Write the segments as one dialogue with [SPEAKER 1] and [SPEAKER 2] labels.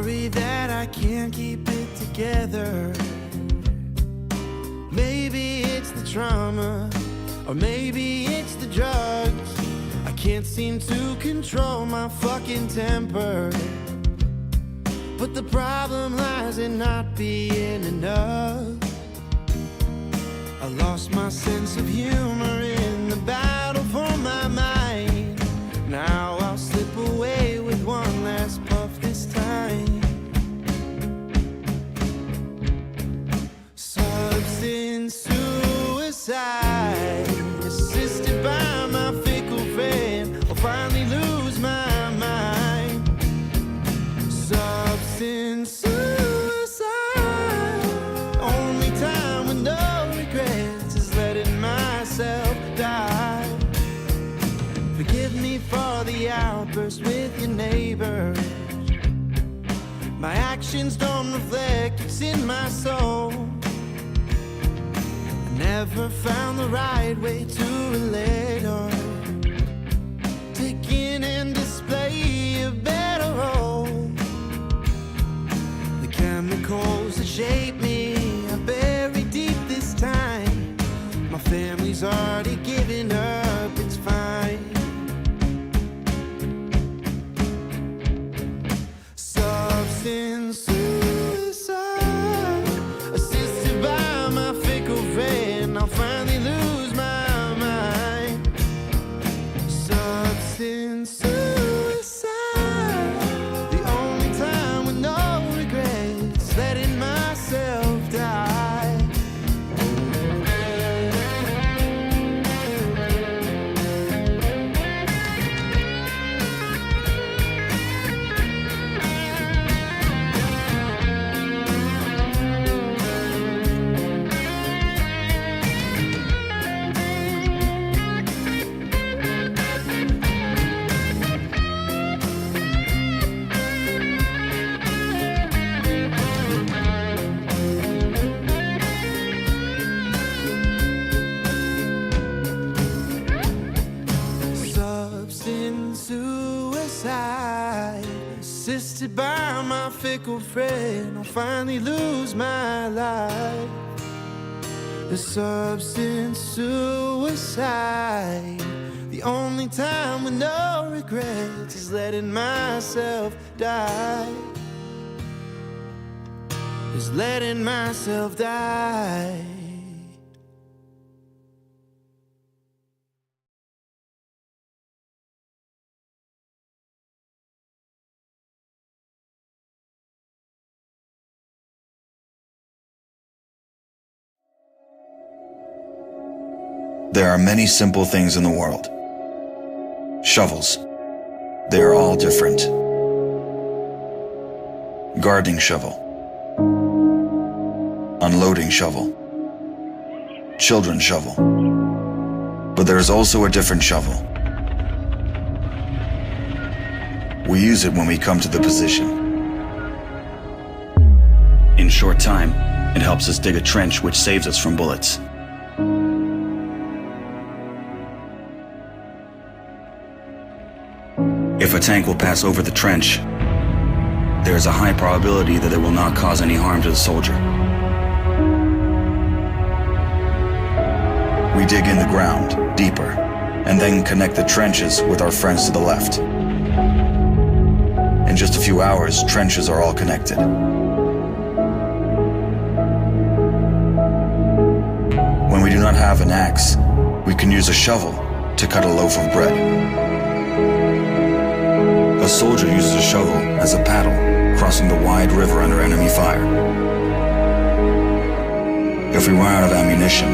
[SPEAKER 1] sorry that I can't keep it together. Maybe it's the trauma, or maybe it's the drugs. I can't seem to control my fucking temper. But the problem lies in not being enough. I lost my sense of humor in the battle for my mind. Now I'll slip away with one last puff this time. Substance suicide, assisted by my fickle friend. I'll finally lose my mind. Substance suicide, only time with no regrets is letting myself die. Forgive me for the outburst with your neighbors. My actions don't reflect what's in my soul. I never found the right way to relate or take in and display a better role. The chemicals that shape me are buried deep this time. My family's already given up, it's fine. Substance suicide, assisted by my fickle friend. I'll finally lose my mind. Substance suicide, the only time with no regrets, letting myself die. Substance suicide, assisted by my fickle friend. I'll finally lose my life. The substance suicide, the only time with no regrets is letting myself die. Is letting myself die.
[SPEAKER 2] There are many simple things in the world. Shovels. They are all different. Gardening shovel. Unloading shovel. Children's shovel. But there is also a different shovel. We use it when we come to the position. In short time, it helps us dig a trench which saves us from bullets. If a tank will pass over the trench, there is a high probability that it will not cause any harm to the soldier. We dig in the ground, deeper, and then connect the trenches with our friends to the left. In just a few hours, trenches are all connected. When we do not have an axe, we can use a shovel to cut a loaf of bread. A soldier uses a shovel as a paddle, crossing the wide river under enemy fire. If we run out of ammunition,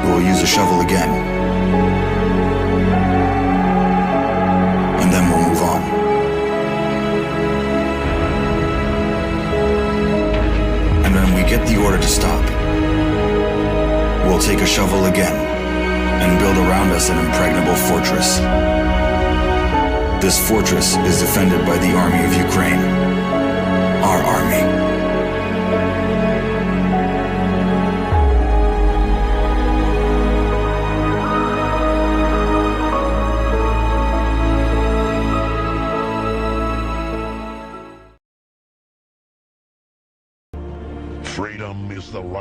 [SPEAKER 2] we will use a shovel again, and then we'll move on. And when we get the order to stop, we'll take a shovel again and build around us an impregnable fortress. This fortress is defended by the army of Ukraine, our army.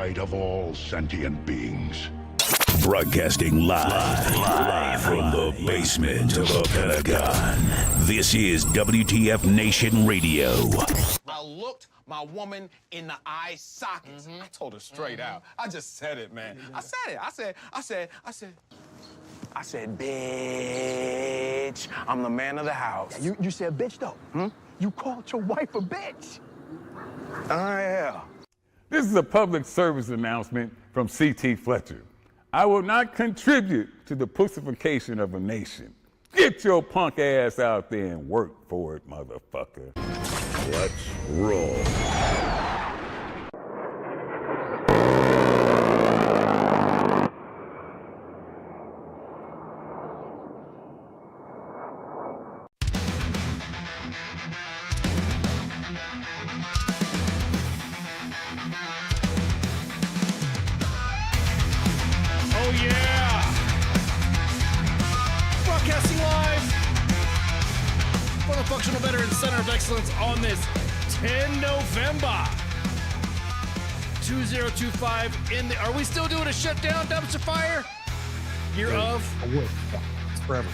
[SPEAKER 3] pride of all sentient beings.
[SPEAKER 4] Broadcasting live from the basement of the Pentagon. This is WTF Nation Radio.
[SPEAKER 5] I looked my woman in the eye sockets. I told her straight out. I just said it, man. I said it. I said, bitch, I'm the man of the house.
[SPEAKER 6] You said bitch, though. You called your wife a bitch.
[SPEAKER 5] Yeah.
[SPEAKER 7] This is a public service announcement from C.T. Fletcher. I will not contribute to the pussification of a nation. Get your punk ass out there and work for it, motherfucker.
[SPEAKER 3] Let's roll.
[SPEAKER 8] Broadcasting live for the Functional Veterans Center of Excellence on this 10 November 2025. Are we still doing a shutdown dumpster fire? Year of?
[SPEAKER 6] I would. It's forever.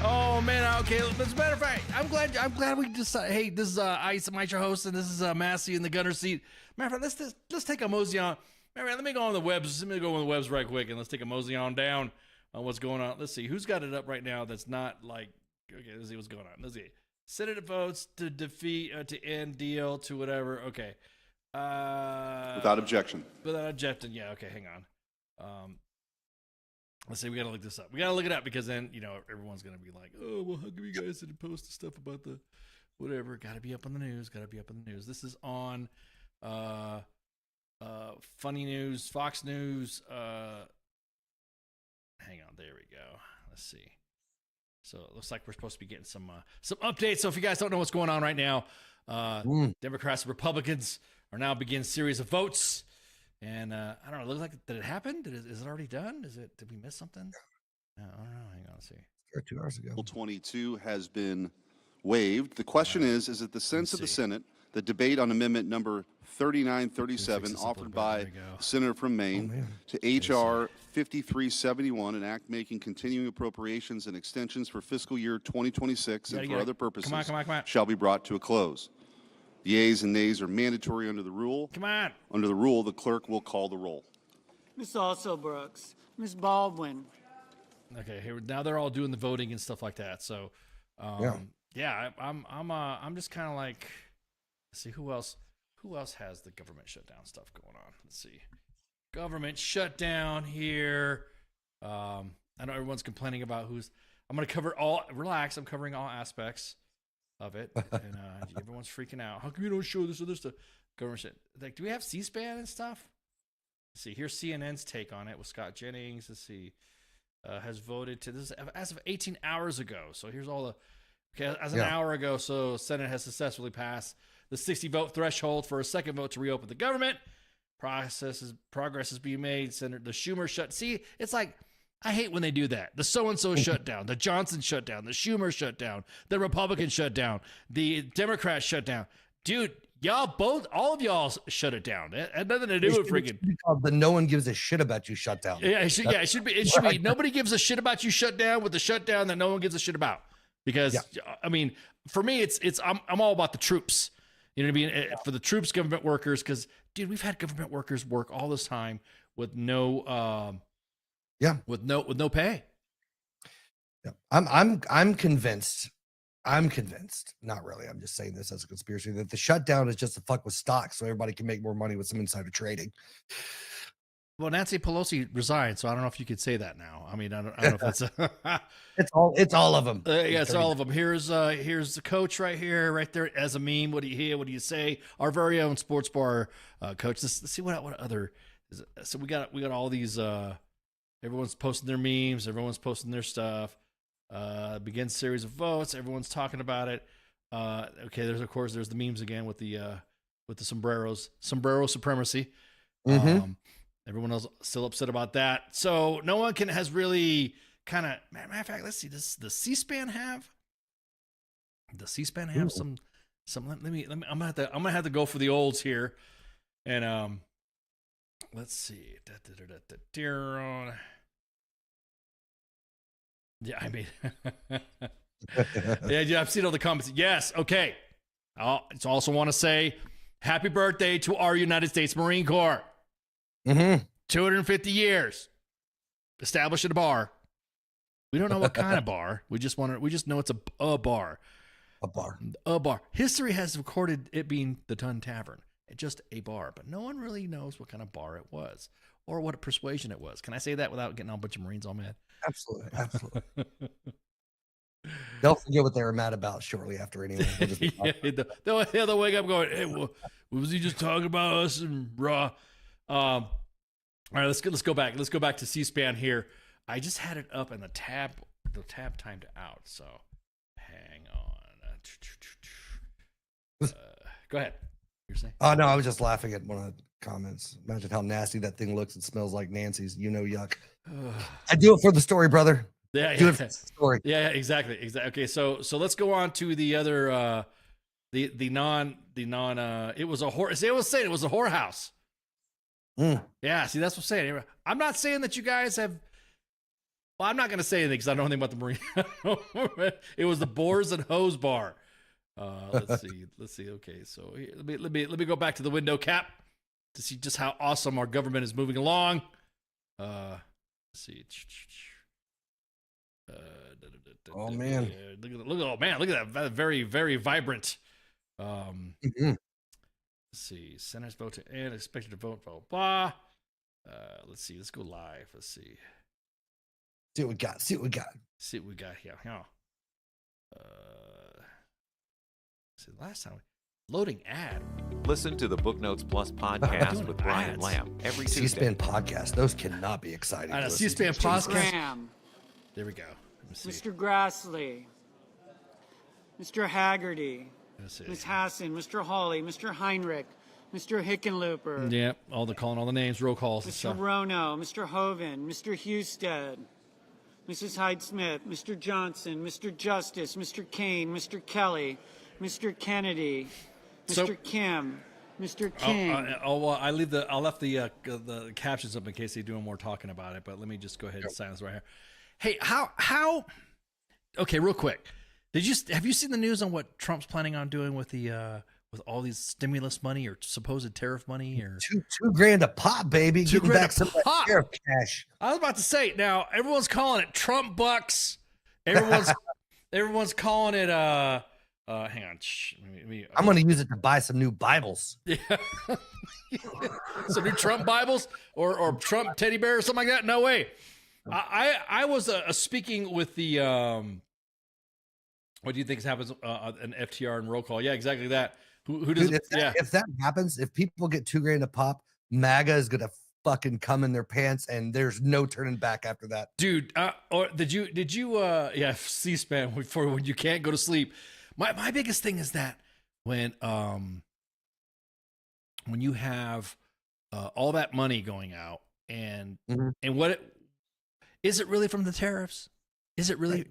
[SPEAKER 8] Oh man, okay. As a matter of fact, I'm glad we decided. Hey, this is Ice, I'm your host, and this is Massey in the gunner seat. Matter of fact, let's take a mosey on. Let me go on the webs. Let me go on the webs right quick, and let's take a mosey on down on what's going on. Let's see who's got it up right now. That's not like okay. Let's see what's going on. Let's see. Senate votes to defeat to end deal to whatever. Okay.
[SPEAKER 9] Without objection.
[SPEAKER 8] Without objection. Yeah. Okay. Hang on. Let's see. We gotta look this up. We gotta look it up because then everyone's gonna be like, oh well, how come you guys didn't post the stuff about the whatever? Gotta be up on the news. Gotta be up on the news. This is on. Funny News, Fox News. Hang on, there we go. Let's see. So it looks like we're supposed to be getting some updates. So if you guys don't know what's going on right now, Democrats and Republicans are now beginning a series of votes. And I don't know. It looks like did it happen? Is it already done? Did we miss something? I don't know. Hang on, let's see.
[SPEAKER 6] 2 hours ago.
[SPEAKER 9] Bill 22 has been waived. The question is it the sense of the Senate, the debate on amendment number 3937 offered by Senator from Maine to H.R. 5371, an act making continuing appropriations and extensions for fiscal year 2026 and for other purposes,
[SPEAKER 8] come on.
[SPEAKER 9] shall be brought to a close. The yeas and nays are mandatory under the rule.
[SPEAKER 8] Come on.
[SPEAKER 9] Under the rule, the clerk will call the roll.
[SPEAKER 10] Ms. Also Brooks, Ms. Baldwin.
[SPEAKER 8] Okay, here now they're all doing the voting and stuff like that. So, I'm just kind of like, let's see who else has the government shutdown stuff going on. Let's see, government shutdown here. I know everyone's complaining about I'm going to cover all. Relax, I'm covering all aspects of it, and everyone's freaking out. How come you don't show this or this stuff? Government shut. Like, do we have C-SPAN and stuff? Let's see, here's CNN's take on it with Scott Jennings. Let's see. Has voted to this as of 18 hours ago. So here's all an hour ago. So Senate has successfully passed the 60 vote threshold for a second vote to reopen the government. Progress is being made. Senator the Schumer shut. See, it's like I hate when they do that. The so-and-so shut down, the Johnson shut down, the Schumer shut down, the Republican shut down, the Democrats shut down. Dude, all of y'all shut it down. It had nothing to do with freaking.
[SPEAKER 6] The no one gives a shit about you shut down.
[SPEAKER 8] Yeah, it should be. Nobody gives a shit about you shut down with the shutdown that no one gives a shit about. Because I mean, for me, I'm all about the troops. You know what I mean? For the troops, government workers, because dude, we've had government workers work all this time with no with no pay.
[SPEAKER 6] Yeah. I'm convinced. Not really. I'm just saying this as a conspiracy that the shutdown is just to fuck with stocks so everybody can make more money with some insider trading.
[SPEAKER 8] Well, Nancy Pelosi resigned, so I don't know if you could say that now. I mean, I don't know if that's
[SPEAKER 6] it's all of them.
[SPEAKER 8] Yeah, it's all of them. Here's the coach right here, right there as a meme. What do you hear? What do you say? Our very own sports bar coach. Let's see what other. So we got all these. Everyone's posting their memes. Everyone's posting their stuff. Begins series of votes. Everyone's talking about it. Okay, there's the memes again with the sombreros, sombrero supremacy.
[SPEAKER 6] Mm-hmm.
[SPEAKER 8] Everyone else still upset about that. So no one has really kind of. Matter of fact, let's see. Does the C-SPAN have? Does C-SPAN have some? I'm gonna have to go for the olds here. And let's see. Yeah, I mean, yeah, I've seen all the comments. Yes, okay. I also want to say happy birthday to our United States Marine Corps. 250 years. Establishing a bar. We don't know what kind of bar. We just know it's a bar. A bar. History has recorded it being the Tun Tavern. Just a bar, but no one really knows what kind of bar it was or what persuasion it was. Can I say that without getting a bunch of Marines all mad?
[SPEAKER 6] Absolutely. They'll forget what they were mad about shortly after anyway.
[SPEAKER 8] They'll wake up going, hey, what was he just talking about us and raw? All right, let's go back. Let's go back to C-SPAN here. I just had it up and the tab timed out. So hang on. Go ahead. You're saying?
[SPEAKER 6] Oh no, I was just laughing at one of the comments. Imagine how nasty that thing looks. It smells like Nancy's. Yuck. I do it for the story, brother.
[SPEAKER 8] Yeah,
[SPEAKER 6] do it for the story.
[SPEAKER 8] Yeah, exactly. Okay, so let's go on to the other the non it was a whore. See, I was saying it was a whorehouse. Yeah, see, that's what I'm saying. I'm not saying that you guys have. Well, I'm not going to say anything because I don't know anything about the Marine. It was the Boars and Hose Bar. Let's see. Okay, so here, let me go back to the window cap to see just how awesome our government is moving along. Let's see.
[SPEAKER 6] Oh man!
[SPEAKER 8] Look at that! Very, very vibrant. Let's see. Senators vote and expected to vote. Blah blah. Let's see. Let's go live. Let's see.
[SPEAKER 6] See what we got. See what we got
[SPEAKER 8] here. See, last time loading ad.
[SPEAKER 11] Listen to the Book Notes Plus podcast with Brian
[SPEAKER 8] ads.
[SPEAKER 11] Lamb every Tuesday.
[SPEAKER 6] C-SPAN podcast. Those cannot be exciting.
[SPEAKER 8] I know, C-SPAN podcast.
[SPEAKER 10] Graham,
[SPEAKER 8] There we go.
[SPEAKER 10] Mr. Grassley, Mr. Haggerty, Ms. Hassan, Mr. Hawley, Mr. Heinrich, Mr. Hickenlooper.
[SPEAKER 8] Yep, calling all the names, roll calls.
[SPEAKER 10] Mr. Rono, Mr. Hoven, Mr. Husted, Mrs. Hyde-Smith, Mr. Johnson, Mr. Justice, Mr. Kane, Mr. Kelly, Mr. Kennedy, Mr. Kim, Mr. King.
[SPEAKER 8] I left the captions up in case they do more talking about it, but let me just go ahead and sign this right here. Hey, how? Okay, real quick. Have you seen the news on what Trump's planning on doing with the with all these stimulus money or supposed tariff money or
[SPEAKER 6] $2,000 a pop, baby? Getting back some of that tariff cash.
[SPEAKER 8] I was about to say. Now everyone's calling it Trump bucks. Everyone's calling it hang on.
[SPEAKER 6] I'm going to use it to buy some new Bibles.
[SPEAKER 8] Yeah. Some new Trump Bibles or Trump teddy bear or something like that. No way. I was speaking with the what do you think happens an FTR and roll call? Yeah, exactly that. Who does?
[SPEAKER 6] Dude, if that happens, if people get $2,000 a pop, MAGA is gonna fucking come in their pants, and there's no turning back after that.
[SPEAKER 8] Dude, or did you C-SPAN when you can't go to sleep. My biggest thing is that when you have all that money going out and is it really from the tariffs? Is it really?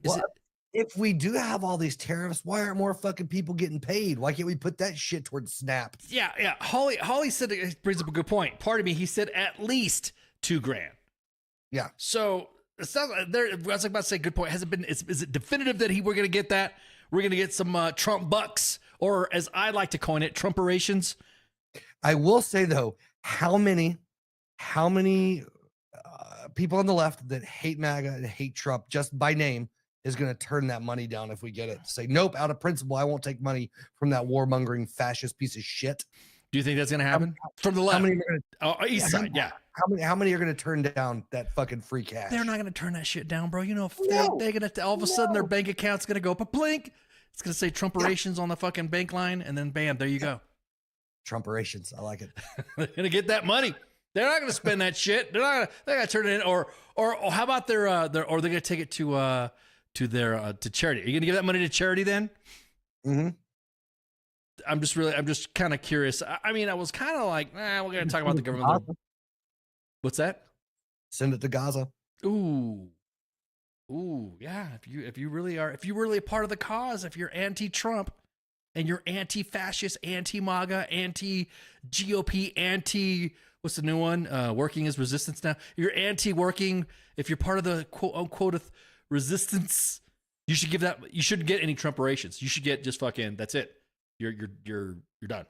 [SPEAKER 6] If we do have all these tariffs, why aren't more fucking people getting paid? Why can't we put that shit towards SNAP?
[SPEAKER 8] Yeah. Holly said it brings up a good point. Part of me, he said at least $2,000.
[SPEAKER 6] Yeah.
[SPEAKER 8] So it's not there. I was about to say, good point. Has it been? Is it definitive that we're going to get that? We're going to get some Trump bucks, or as I like to coin it, Trumperations.
[SPEAKER 6] I will say though, how many people on the left that hate MAGA and hate Trump just by name is going to turn that money down if we get it? Say, nope, out of principle, I won't take money from that warmongering fascist piece of shit.
[SPEAKER 8] Do you think that's going to happen from the left? East side, yeah.
[SPEAKER 6] How many are going to turn down that fucking free cash?
[SPEAKER 8] They're not going to turn that shit down, bro. You know, they're going to all of a sudden their bank account's going to go blink. It's going to say Trumperations on the fucking bank line, and then bam, there you go.
[SPEAKER 6] Trumperations, I like it.
[SPEAKER 8] They're going to get that money. They're not going to spend that shit. They're going to turn it in, or how about or they're going to take it to charity. Are you going to give that money to charity then?
[SPEAKER 6] Mm-hmm.
[SPEAKER 8] I'm just kind of curious. I mean, I was kind of like, we're going to talk about the government. What's that?
[SPEAKER 6] Send it to Gaza.
[SPEAKER 8] Ooh, yeah. If you really are a part of the cause, if you're anti-Trump and you're anti-fascist, anti-MAGA, anti-GOP, what's the new one? Working as resistance now. You're anti-working. If you're part of the quote unquote resistance, you should give that. You shouldn't get any Trumperations. You should get just fucking. That's it. You're done.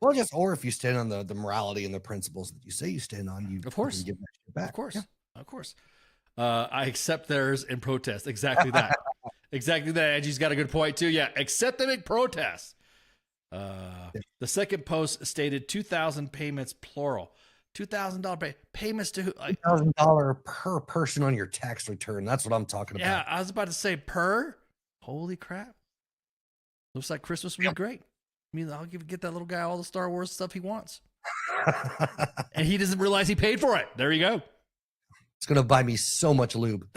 [SPEAKER 6] Well, just or if you stand on the morality and the principles that you say you stand on, you
[SPEAKER 8] of course
[SPEAKER 6] give that shit back.
[SPEAKER 8] Of course. I accept theirs and protest. Exactly that. Exactly that. Angie's got a good point too. Yeah, accept them and protest. The second post stated 2,000 payments plural. $2,000 payments to who? Like,
[SPEAKER 6] $2,000 per person on your tax return. That's what I'm talking about.
[SPEAKER 8] Yeah, I was about to say per. Holy crap! Looks like Christmas would be great. I mean, I'll get that little guy all the Star Wars stuff he wants, and he doesn't realize he paid for it. There you go.
[SPEAKER 6] It's gonna buy me so much lube.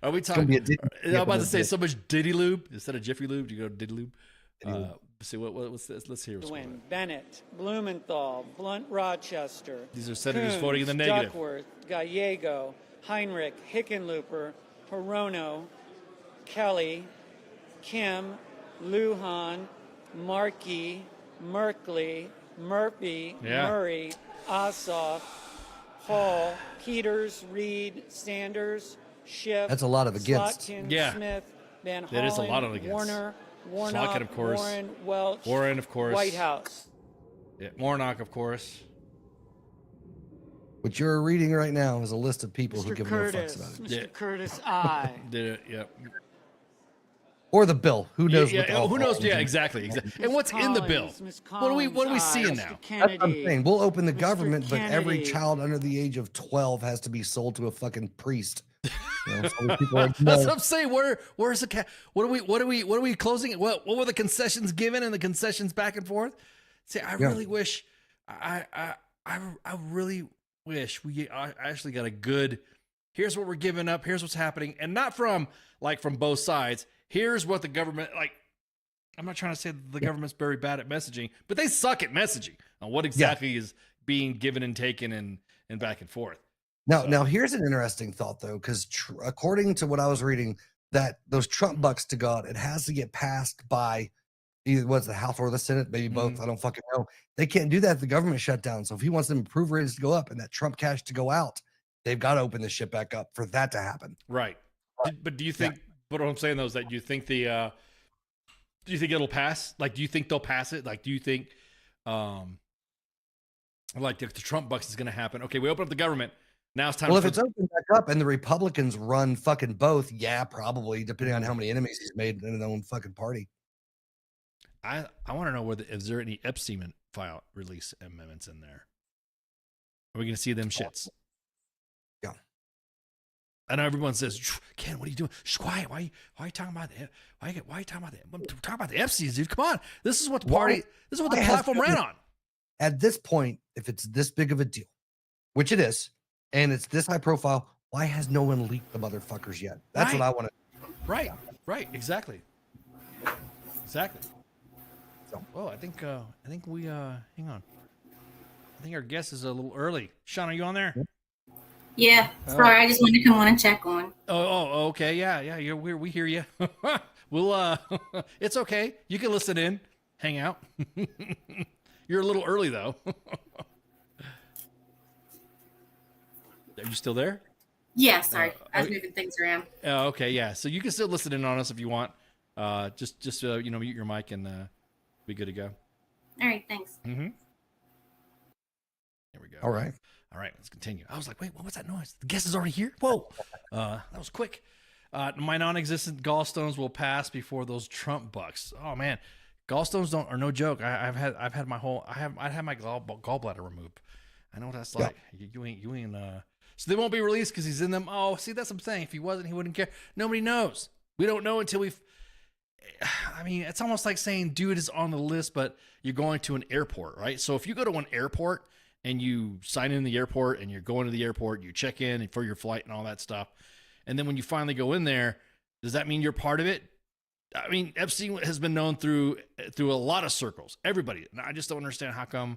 [SPEAKER 8] Are we talking? I'm about to say so much Diddy Lube instead of Jiffy Lube. Do you go to Diddy Lube? See what's this? Let's hear.
[SPEAKER 10] Win. Bennett, Blumenthal, Blunt, Rochester.
[SPEAKER 8] These are senators
[SPEAKER 10] Coons,
[SPEAKER 8] voting in the negative.
[SPEAKER 10] Duckworth, Gallego, Heinrich, Hickenlooper, Hirono, Kelly, Kim, Lujan, Markey, Merkley, Murphy, Murray, Ossoff, Hall, Peters, Reed, Sanders, Schiff.
[SPEAKER 6] That's a lot of against.
[SPEAKER 10] Slotkin, Smith, Van Hollen,
[SPEAKER 8] that is a lot of against.
[SPEAKER 10] Warner,
[SPEAKER 8] Warnock,
[SPEAKER 10] Slotkin,
[SPEAKER 8] of course.
[SPEAKER 10] Warren, Welch,
[SPEAKER 8] Warren, of course.
[SPEAKER 10] Whitehouse.
[SPEAKER 8] Yeah, Warnock, of course.
[SPEAKER 6] What you're reading right now is a list of people who
[SPEAKER 10] Mr.
[SPEAKER 6] give
[SPEAKER 10] Curtis,
[SPEAKER 6] no fucks about it.
[SPEAKER 10] Mr. Curtis, I.
[SPEAKER 8] Did it? Yeah.
[SPEAKER 6] Or the bill. Who knows?
[SPEAKER 8] Who knows? Yeah, exactly. And what's in the bill? What are we seeing now?
[SPEAKER 6] That's what I'm saying. We'll open the government, but every child under the age of 12 has to be sold to a fucking priest. You know, so people are,
[SPEAKER 8] That's what I'm saying. Where's the cat? What are we closing? What were the concessions given and the concessions back and forth? See, I really wish I really wish we actually got a good. Here's what we're giving up. Here's what's happening, and not from both sides. Here's what the government like. I'm not trying to say that the government's very bad at messaging, but they suck at messaging on what exactly is being given and taken and back and forth.
[SPEAKER 6] Now here's an interesting thought though, because according to what I was reading, that those Trump bucks to God, it has to get passed by either the House or the Senate, maybe both. I don't fucking know. They can't do that if the government shut down. So if he wants them approval ratings to go up and that Trump cash to go out, they've got to open this shit back up for that to happen.
[SPEAKER 8] Right. But do you think? But what I'm saying though is that you think do you think it'll pass? Like, do you think they'll pass it? Like, do you think, like the Trump bucks is going to happen? Okay, we open up the government. Now it's time.
[SPEAKER 6] Well, if it's opened back up and the Republicans run fucking both, yeah, probably, depending on how many enemies he's made in his own fucking party.
[SPEAKER 8] I want to know is there any Epstein file release amendments in there? Are we going to see them shits?
[SPEAKER 6] Yeah.
[SPEAKER 8] I know everyone says, Ken, what are you doing? Shh, quiet. Why are you talking about that? Why are you talking about that? I'm talking about the Epsteins, dude. Come on. This is what the party, this is what the platform ran on.
[SPEAKER 6] At this point, if it's this big of a deal, which it is, and it's this high profile, why has no one leaked the motherfuckers yet? That's what I want to.
[SPEAKER 8] Right. Exactly. So, I think we hang on. I think our guest is a little early. Sean, are you on there?
[SPEAKER 12] Yeah, sorry, I just wanted to come on and check on.
[SPEAKER 8] Oh, okay, yeah. We hear you. We'll it's okay. You can listen in, hang out. You're a little early though. Are you still there?
[SPEAKER 12] Yeah, sorry, I was moving things around.
[SPEAKER 8] Okay, yeah. So you can still listen in on us if you want. Just mute your mic and be good to go.
[SPEAKER 12] All right, thanks.
[SPEAKER 8] Mm-hmm. There we go.
[SPEAKER 6] All right,
[SPEAKER 8] let's continue. I was like, wait, what's that noise? The guest is already here? Whoa. That was quick. My non-existent gallstones will pass before those Trump bucks. Oh man, gallstones are no joke. I've had my gallbladder removed. I know what that's like. You ain't. So they won't be released because he's in them. Oh, see, that's what I'm saying. If he wasn't, he wouldn't care. Nobody knows. We don't know until we've. I mean, it's almost like saying, dude is on the list, but you're going to an airport, right? So if you go to an airport and you sign in the airport and you're going to the airport, you check in for your flight and all that stuff, and then when you finally go in there, does that mean you're part of it? I mean, Epstein has been known through a lot of circles. Everybody. And I just don't understand how come,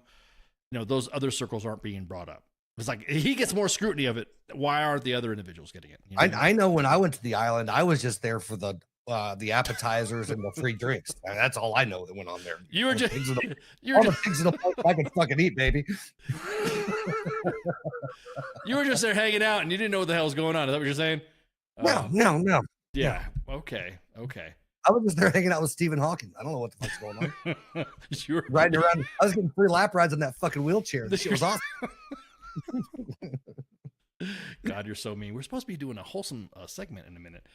[SPEAKER 8] those other circles aren't being brought up. It's like he gets more scrutiny of it. Why aren't the other individuals getting it?
[SPEAKER 6] I know when I went to the island, I was just there for the appetizers and the free drinks. That's all I know that went on there.
[SPEAKER 8] You were just
[SPEAKER 6] all the things in the plate I can fucking eat, baby.
[SPEAKER 8] You were just there hanging out and you didn't know what the hell was going on. Is that what you're saying?
[SPEAKER 6] No.
[SPEAKER 8] Yeah. Okay.
[SPEAKER 6] I was just there hanging out with Stephen Hawking. I don't know what the fuck's going on.
[SPEAKER 8] You were
[SPEAKER 6] riding around. I was getting free lap rides on that fucking wheelchair. This shit was awesome.
[SPEAKER 8] God, you're so mean. We're supposed to be doing a wholesome segment in a minute.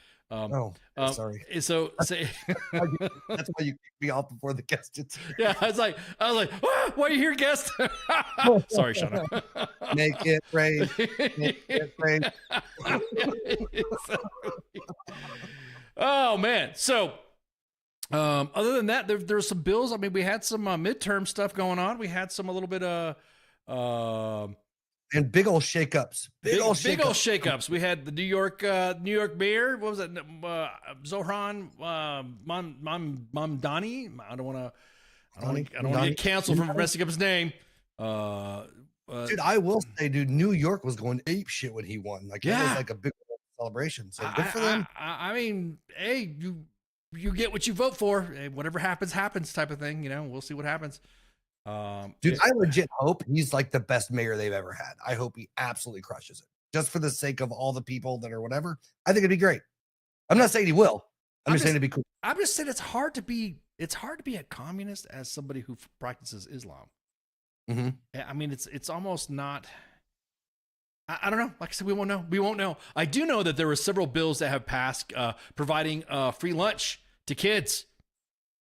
[SPEAKER 6] Sorry.
[SPEAKER 8] So say
[SPEAKER 6] that's why you kicked me off before the guest.
[SPEAKER 8] Yeah, I was like, why are you here, guest? Sorry, Shawna.
[SPEAKER 6] Make it rain. Make it rain.
[SPEAKER 8] Oh man. So other than that, there's some bills. I mean, we had some midterm stuff going on. We had a little bit of
[SPEAKER 6] and big old shakeups. Big old
[SPEAKER 8] shakeups. We had the New York mayor. What was that? Zohran Mamdani. I don't want to get canceled for messing up his name.
[SPEAKER 6] Dude, I will say, New York was going ape shit when he won. Like, it was like a big celebration. So good for them.
[SPEAKER 8] I mean, hey, you get what you vote for. Hey, whatever happens type of thing. We'll see what happens.
[SPEAKER 6] Dude, I legit hope he's like the best mayor they've ever had. I hope he absolutely crushes it, just for the sake of all the people that are whatever. I think it'd be great. I'm not saying he will. I'm just saying it'd be cool.
[SPEAKER 8] I'm just saying it's hard to be a communist as somebody who practices Islam.
[SPEAKER 6] Mm-hmm.
[SPEAKER 8] I mean, it's almost not. I don't know. Like I said, we won't know. I do know that there were several bills that have passed providing free lunch to kids.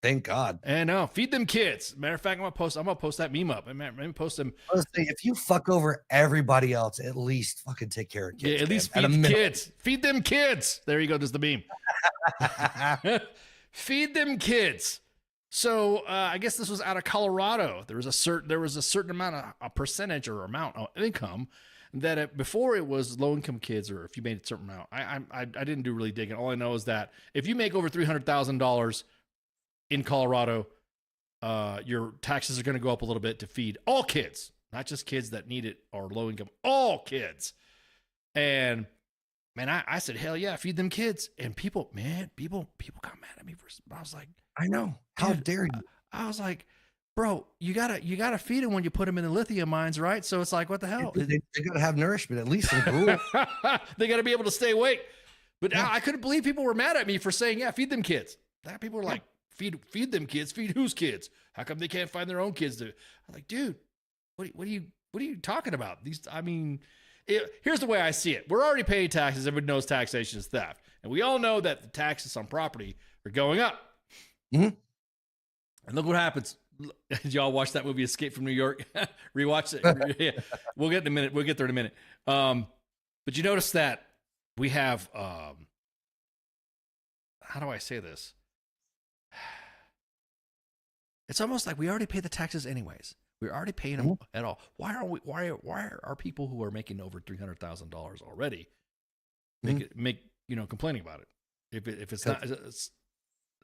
[SPEAKER 6] Thank God.
[SPEAKER 8] And feed them kids. Matter of fact, I'm gonna post that meme up. I'm gonna post them.
[SPEAKER 6] Honestly, if you fuck over everybody else, at least fucking take care of kids.
[SPEAKER 8] Yeah, at least feed kids. Feed them kids. There you go. There's the meme. Feed them kids. So I guess this was out of Colorado. There was a certain amount of percentage or amount of income that before it was low income kids, or if you made a certain amount. I didn't do really digging. All I know is that if you make over $300,000 in Colorado, your taxes are going to go up a little bit to feed all kids, not just kids that need it or low income, all kids. And man, I said, hell yeah, feed them kids. And people got mad at me I was like,
[SPEAKER 6] I know. How dare you?
[SPEAKER 8] I was like, bro, you gotta feed them when you put them in the lithium mines, right? So it's like, what the hell?
[SPEAKER 6] They gotta have nourishment, at least some gruel.
[SPEAKER 8] They gotta be able to stay awake. But I couldn't believe people were mad at me for saying, yeah, feed them kids. People were like, feed them kids. Feed whose kids? How come they can't find their own kids to? I'm like, dude, what are you talking about? Here's the way I see it. We're already paying taxes. Everybody knows taxation is theft, and we all know that the taxes on property are going up.
[SPEAKER 6] Mm-hmm.
[SPEAKER 8] And look what happens. Did y'all watch that movie Escape from New York? Rewatch it. Yeah. We'll get there in a minute. But you notice that we have how do I say this? It's almost like we already pay the taxes anyways. We're already paying them at all. Why are people who are making over $300,000 already complaining about it? If it's not,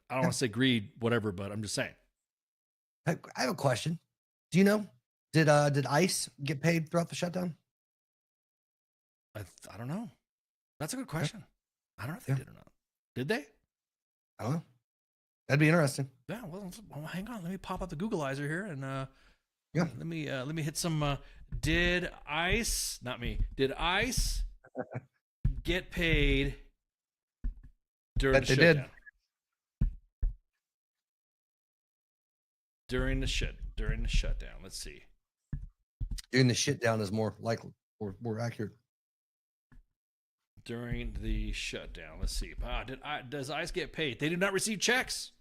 [SPEAKER 8] I don't want to say greed, whatever, but I'm just saying.
[SPEAKER 6] I have a question. Do you know, did ICE get paid throughout the shutdown?
[SPEAKER 8] I don't know. That's a good question. I don't know if they did or not. Did they?
[SPEAKER 6] I don't know. That'd be interesting.
[SPEAKER 8] Yeah. Well, hang on. Let me pop up the Googleizer here and let me hit some. Did ICE get paid during the shutdown? During the shutdown. Let's see.
[SPEAKER 6] During the shutdown is more likely or more accurate.
[SPEAKER 8] During the shutdown. Let's see. Does ICE get paid? They did not receive checks.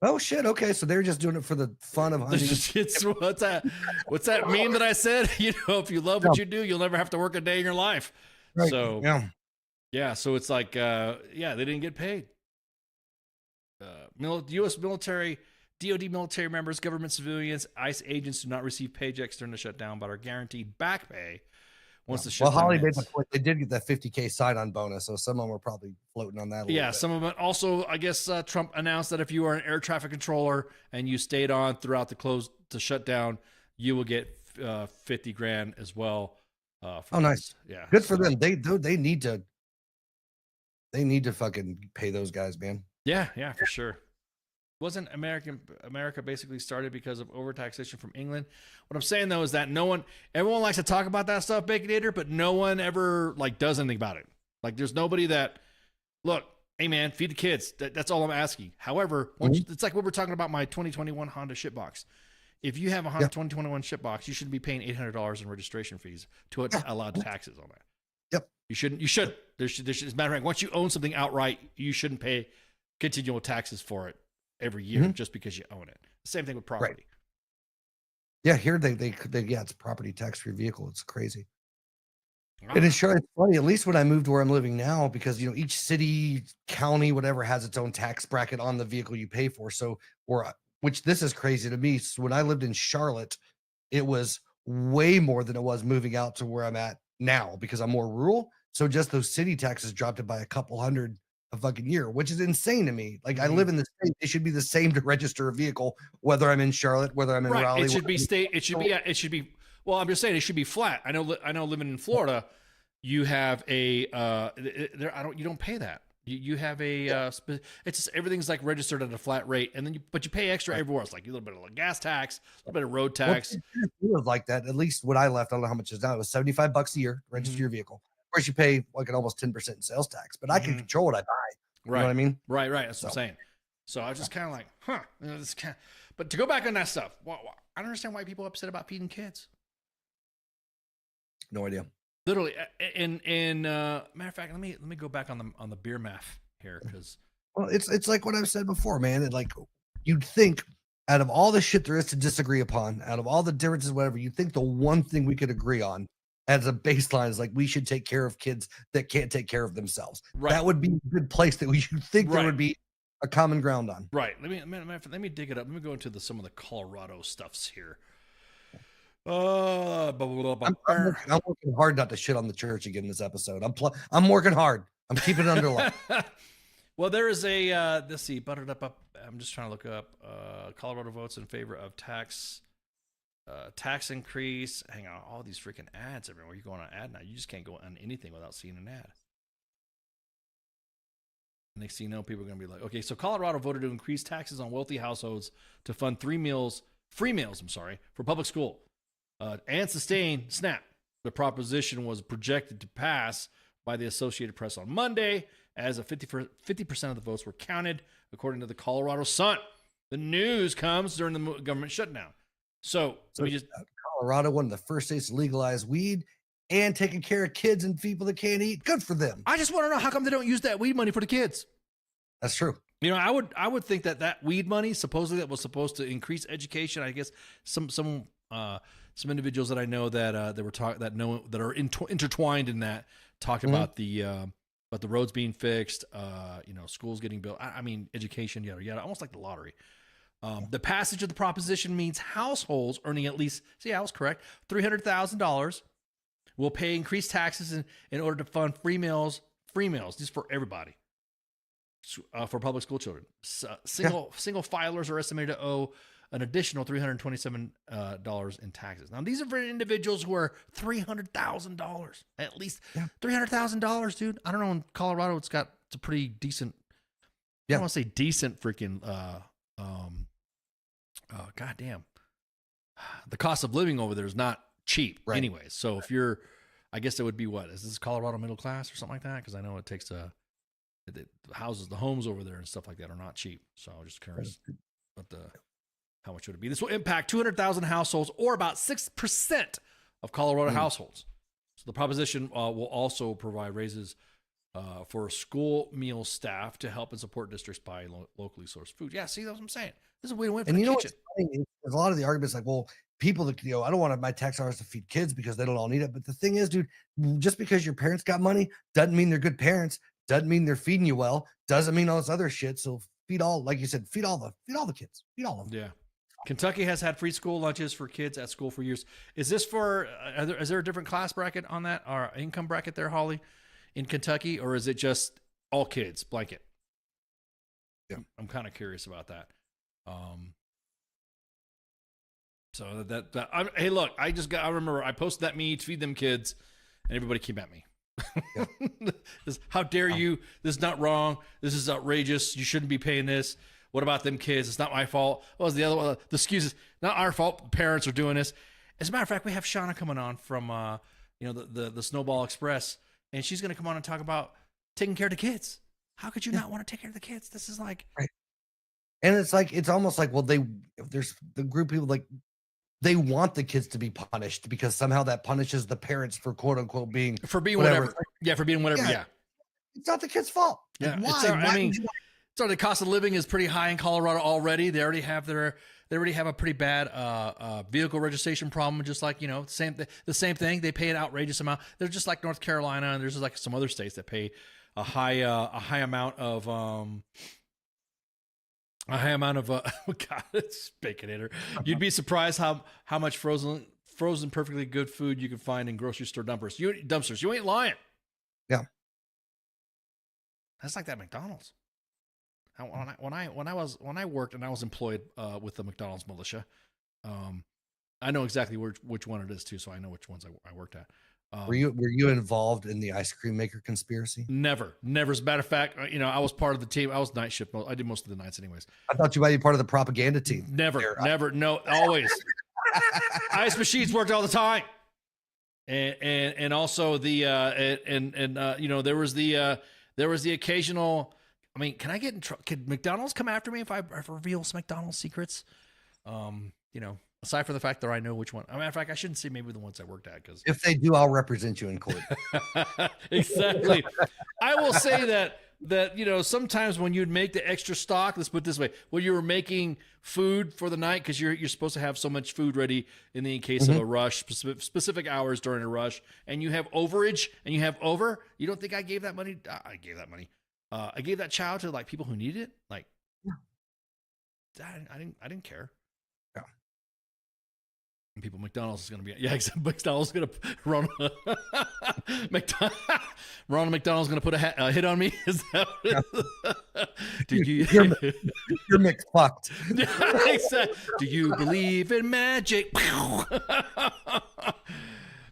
[SPEAKER 6] Oh shit. Okay, so they're just doing it for the fun of hunting.
[SPEAKER 8] What's that meme that I said? If you love what you do, you'll never have to work a day in your life.
[SPEAKER 6] Right.
[SPEAKER 8] So yeah. So it's like they didn't get paid. U.S. military, DoD military members, government civilians, ICE agents do not receive paychecks during the shutdown, but are guaranteed back pay once the shutdown
[SPEAKER 6] Holly made
[SPEAKER 8] ends.
[SPEAKER 6] the point. They did get that $50K sign-on bonus, so some of them were probably floating on that.
[SPEAKER 8] Some of them. Also, I guess Trump announced that if you are an air traffic controller and you stayed on throughout the shutdown, you will get $50,000 as well.
[SPEAKER 6] Nice.
[SPEAKER 8] Yeah,
[SPEAKER 6] good for them. They need to fucking pay those guys, man.
[SPEAKER 8] Yeah, for sure. Wasn't America basically started because of overtaxation from England? What I'm saying though is that everyone likes to talk about that stuff, Baconator, but no one ever like does anything about it. Like there's nobody that, look, hey man, feed the kids. That's all I'm asking. However, it's like what we're talking about my 2021 Honda shitbox. If you have a Honda 2021 shitbox, you should be paying $800 in registration fees to allow taxes on that.
[SPEAKER 6] Yep.
[SPEAKER 8] You shouldn't. As a matter of fact, once you own something outright, you shouldn't pay continual taxes for it every year just because you own it. Same thing with property.
[SPEAKER 6] Right. Yeah, here they it's property tax for your vehicle. It's crazy. And it's funny, at least when I moved where I'm living now, because each city, county, whatever has its own tax bracket on the vehicle you pay for. So which this is crazy to me. So when I lived in Charlotte, it was way more than it was moving out to where I'm at now because I'm more rural. So just those city taxes dropped it by a couple hundred a fucking year, which is insane to me. Like I live in the state, it should be the same to register a vehicle, whether I'm in Charlotte, whether I'm in Raleigh.
[SPEAKER 8] It should be state. It should be. It should be. Well, I'm just saying it should be flat. I know. Living in Florida, you have a. You don't pay that. You have a. It's just everything's like registered at a flat rate, and then you pay extra everywhere else, like a little bit of gas tax, a little bit of road tax.
[SPEAKER 6] It was like that. At least when I left, I don't know how much it is now. It was $75 a year to register your vehicle. Of course, you pay like an almost 10% in sales tax, but I can control what I buy. You know what I mean?
[SPEAKER 8] Right. That's what I'm saying. So I was just kind of like, but to go back on that stuff, I don't understand why people are upset about feeding kids.
[SPEAKER 6] No idea.
[SPEAKER 8] Literally, and matter of fact, let me go back on the beer math here because.
[SPEAKER 6] Well, it's like what I've said before, man. And like you'd think out of all the shit there is to disagree upon, out of all the differences, whatever, you think the one thing we could agree on as a baseline is like we should take care of kids that can't take care of themselves. Right. That would be a good place that we should think there would be a common ground on.
[SPEAKER 8] Right. Let me dig it up. Let me go into some of the Colorado stuffs here. I'm
[SPEAKER 6] working hard not to shit on the church again this episode. I'm working hard. I'm keeping it under lock.
[SPEAKER 8] Well, there is a let's see, buttered up. I'm just trying to look up. Colorado votes in favor of tax increase. Hang on, all these freaking ads everywhere. You go on an ad now, you just can't go on anything without seeing an ad. Next thing you know, people are going to be like, okay, so Colorado voted to increase taxes on wealthy households to fund free meals, for public school and sustain SNAP. The proposition was projected to pass by the Associated Press on Monday, as 50% of the votes were counted, according to the Colorado Sun. The news comes during the government shutdown. So
[SPEAKER 6] Colorado, one of the first states to legalize weed and taking care of kids and people that can't eat. Good for them.
[SPEAKER 8] I just want to know how come they don't use that weed money for the kids.
[SPEAKER 6] That's true.
[SPEAKER 8] I would think that weed money supposedly that was supposed to increase education. I guess some individuals that I know that that are intertwined in that talked about the roads being fixed, schools getting built. I mean, education, yada yada, almost like the lottery. The passage of the proposition means households earning at least, I was correct, $300,000 will pay increased taxes in order to fund free meals, just for everybody, for public school children. Single filers are estimated to owe an additional $327 in taxes. Now, these are for individuals who are $300,000, at least $300,000, dude. I don't know. In Colorado, it's a pretty decent. I don't want to say decent freaking. Goddamn. The cost of living over there is not cheap, anyways. So if you're, I guess it would be what? Is this Colorado middle class or something like that? Because I know it takes the homes over there and stuff like that are not cheap. So I'm just curious how much would it be? This will impact 200,000 households, or about 6% of Colorado households. So the proposition will also provide raises for school meal staff to help and support districts buy locally sourced food. Yeah, see, that's what I'm saying. This is a way to win for the kitchen.
[SPEAKER 6] There's a lot of the arguments like, well, people that, I don't want my tax dollars to feed kids because they don't all need it. But the thing is, dude, just because your parents got money doesn't mean they're good parents. Doesn't mean they're feeding you well. Doesn't mean all this other shit. So feed all, like you said, feed all the kids. Feed all of them.
[SPEAKER 8] Yeah. Kentucky has had free school lunches for kids at school for years. Is this for? Is there a different class bracket on that, or income bracket there, Holly, in Kentucky, or is it just all kids blanket?
[SPEAKER 6] Yeah,
[SPEAKER 8] I'm kind of curious about that. Hey, look, I remember I posted that feed them kids, and everybody came at me. How dare you? This is not wrong. This is outrageous. You shouldn't be paying this. What about them kids? It's not my fault. What was the other one? The excuses. Not our fault. Parents are doing this. As a matter of fact, we have Shawna coming on from the Snowball Express, and she's going to come on and talk about taking care of the kids. How could you not want to take care of the kids? This is like,
[SPEAKER 6] right. And it's almost like, well, there's the group of people like they want the kids to be punished because somehow that punishes the parents for quote unquote being
[SPEAKER 8] whatever. Yeah, for being whatever. Yeah.
[SPEAKER 6] It's not the kid's fault.
[SPEAKER 8] Yeah.
[SPEAKER 6] Like, why?
[SPEAKER 8] The cost of living is pretty high in Colorado already. They already have a pretty bad vehicle registration problem. Just like, the same thing. They pay an outrageous amount. They're just like North Carolina, and there's just like some other states that pay a high amount of God, it's Baconator. You'd be surprised how much frozen perfectly good food you can find in grocery store dumpsters. You ain't lying.
[SPEAKER 6] Yeah,
[SPEAKER 8] that's like that McDonald's. When I worked and I was employed with the McDonald's militia, I know exactly which one it is too, so I know which ones I worked at.
[SPEAKER 6] Were you involved in the ice cream maker conspiracy?
[SPEAKER 8] Never. As a matter of fact, I was part of the team. I was night shift. I did most of the nights, anyways.
[SPEAKER 6] I thought you might be part of the propaganda team.
[SPEAKER 8] Never. No, always. Ice machines worked all the time, and also the there was the occasional. I mean, can I get in trouble? Could McDonald's come after me if I reveal some McDonald's secrets? Aside from the fact that I know which one. As a matter of fact, I shouldn't say maybe the ones I worked at, because
[SPEAKER 6] if they do, I'll represent you in court.
[SPEAKER 8] Exactly. I will say that sometimes when you'd make the extra stock, let's put it this way, when you were making food for the night, because you're supposed to have so much food ready in case of a rush, specific hours during a rush, and you have overage and you have over. You don't think I gave that money? I gave that money. I gave that child to like people who needed it. Like, I didn't care.
[SPEAKER 6] Yeah.
[SPEAKER 8] And people, McDonald's is going to be, McDonald's going to Ronald McDonald's going to put a hit on me. Is that
[SPEAKER 6] you're McFucked.
[SPEAKER 8] Do you believe in magic?